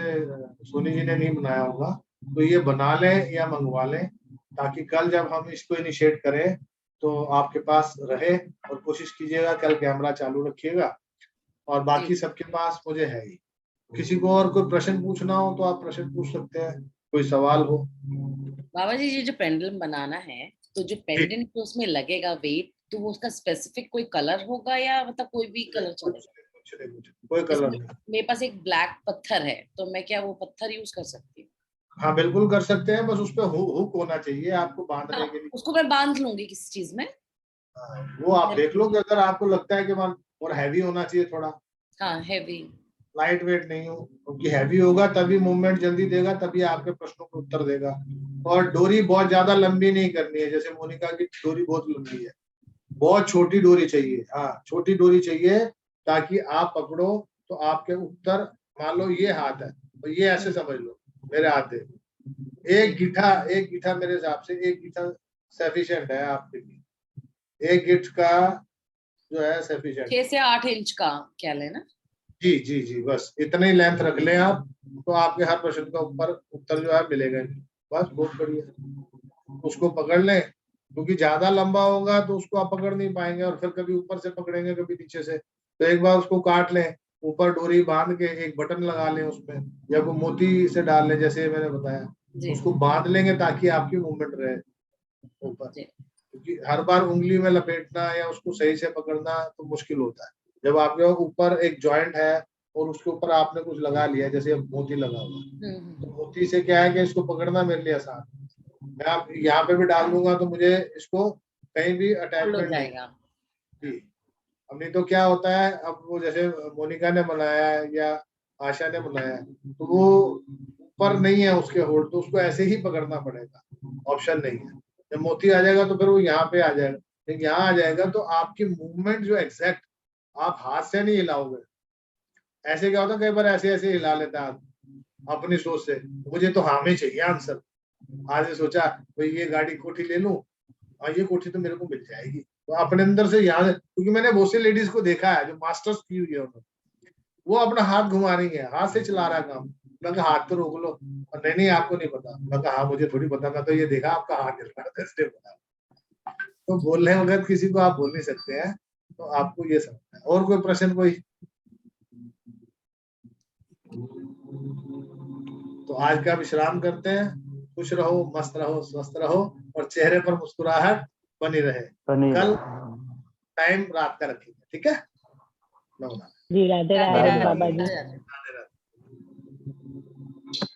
सोनी जी ने नहीं बनाया होगा, तो ये बना लें या मंगवा लें, ताकि कल जब हम इसको इनिशिएट करें तो आपके पास रहे। और कोशिश कीजिएगा कल कैमरा चालू रखिएगा, और बाकी सबके पास मुझे है ही। किसी को और कोई प्रश्न पूछना हो तो आप प्रश्न पूछ सकते हैं, कोई सवाल हो। बाबा जी, ये जो पेंडुलम बनाना है, तो जो पेंडेंट जो उसमें लगेगा वेट, तो वो उसका स्पेसिफिक कोई कलर होगा या मतलब कोई भी कलर चलेगा? कोई कलर नहीं। मेरे पास एक ब्लैक पत्थर है, तो मैं क्या वो पत्थर यूज कर सकती हूँ? हाँ बिल्कुल कर सकते हैं, बस उस पर हुक होना चाहिए आपको बांधने के लिए। उसको मैं बांध लूंगी किसी चीज में। वो आप देख लो कि अगर आपको लगता है कि और हैवी होना चाहिए थोड़ा। हाँ, हैवी। लाइट वेट नहीं हो, क्योंकि हैवी होगा तभी मूवमेंट जल्दी देगा, तभी आपके प्रश्नों को उत्तर देगा। और डोरी बहुत ज्यादा लंबी नहीं करनी है, जैसे मोनिका की डोरी बहुत लंबी है, बहुत छोटी डोरी चाहिए। हाँ, छोटी डोरी चाहिए, ताकि आप पकड़ो तो आपके उत्तर, मान लो ये हाथ है तो ये ऐसे समझ लो, मेरे हाथ देखो, एक गिठा मेरे हिसाब से एक गिठा सफिशिएंट है आपके लिए। एक गिठ का जो है सफिशिएंट 6 से 8 इंच का क्या लेना? जी जी जी, बस इतनी लेंथ रख लें आप, तो आपके हर प्रश्न का ऊपर उत्तर जो है मिलेगा। बस बहुत बढ़िया, उसको पकड़ लें, क्योंकि ज्यादा लंबा होगा तो उसको आप पकड़ नहीं पाएंगे, और फिर कभी ऊपर से पकड़ेंगे कभी नीचे से। तो एक बार उसको काट लें, ऊपर डोरी बांध के एक बटन लगा लें उसमें, या वो मोती से डाल लें जैसे मैंने बताया, उसको बांध लेंगे ताकि आपकी मूवमेंट रहे ऊपर। क्योंकि हर बार उंगली में लपेटना या उसको सही से पकड़ना तो मुश्किल होता है। जब आपके ऊपर एक जॉइंट है और उसके ऊपर आपने कुछ लगा लिया, जैसे मोती लगा हुआ, तो मोती से क्या है कि इसको पकड़ना मेरे लिए आसान। मैं आप यहाँ पे भी डाल दूंगा तो मुझे इसको कहीं भी अटैचमेंट जाएगा जी। अब नहीं तो क्या होता है, अब वो जैसे मोनिका ने बनाया है या आशा ने बनाया है, तो वो ऊपर नहीं है उसके होल्ड, तो उसको ऐसे ही पकड़ना पड़ेगा, ऑप्शन नहीं है। जब मोती आ जाएगा तो फिर वो यहाँ पे आ जाएगा, लेकिन यहाँ आ जाएगा तो आपकी मूवमेंट जो एग्जैक्ट, आप हाथ से नहीं हिलाओगे। ऐसे क्या होता है, कई बार ऐसे ऐसे हिला लेता है अपनी सोच से, मुझे तो हाँ में चाहिए आंसर, आज ये सोचा भाई ये गाड़ी कोठी ले लूं और ये कोठी तो मेरे को मिल जाएगी, तो अपने अंदर से यहाँ, क्योंकि मैंने बहुत सी लेडीज को देखा है जो मास्टर्स की हुई है उन्होंने, वो अपना हाथ घुमा रही है, हाथ से चला रहा है काम। मैं कहा हाथ तो रोक लो, और नहीं नहीं आपको नहीं पता। मैं कहा हाँ मुझे थोड़ी पता, मैं तो ये देखा आपका हाथ हिल रहा था इसलिए पता। तो बोलने वक्त किसी को आप बोल नहीं सकते हैं, तो आपको ये समझना है। और कोई प्रश्न कोई? तो आज का विश्राम करते हैं। खुश रहो, मस्त रहो, स्वस्थ रहो और चेहरे पर मुस्कुराहट बनी रहे। कल टाइम रात का रखेंगे, ठीक है? नमस्कार जी, राधे राधे राधे राधे। बाबा जी। राधे राधे। राधे राधे।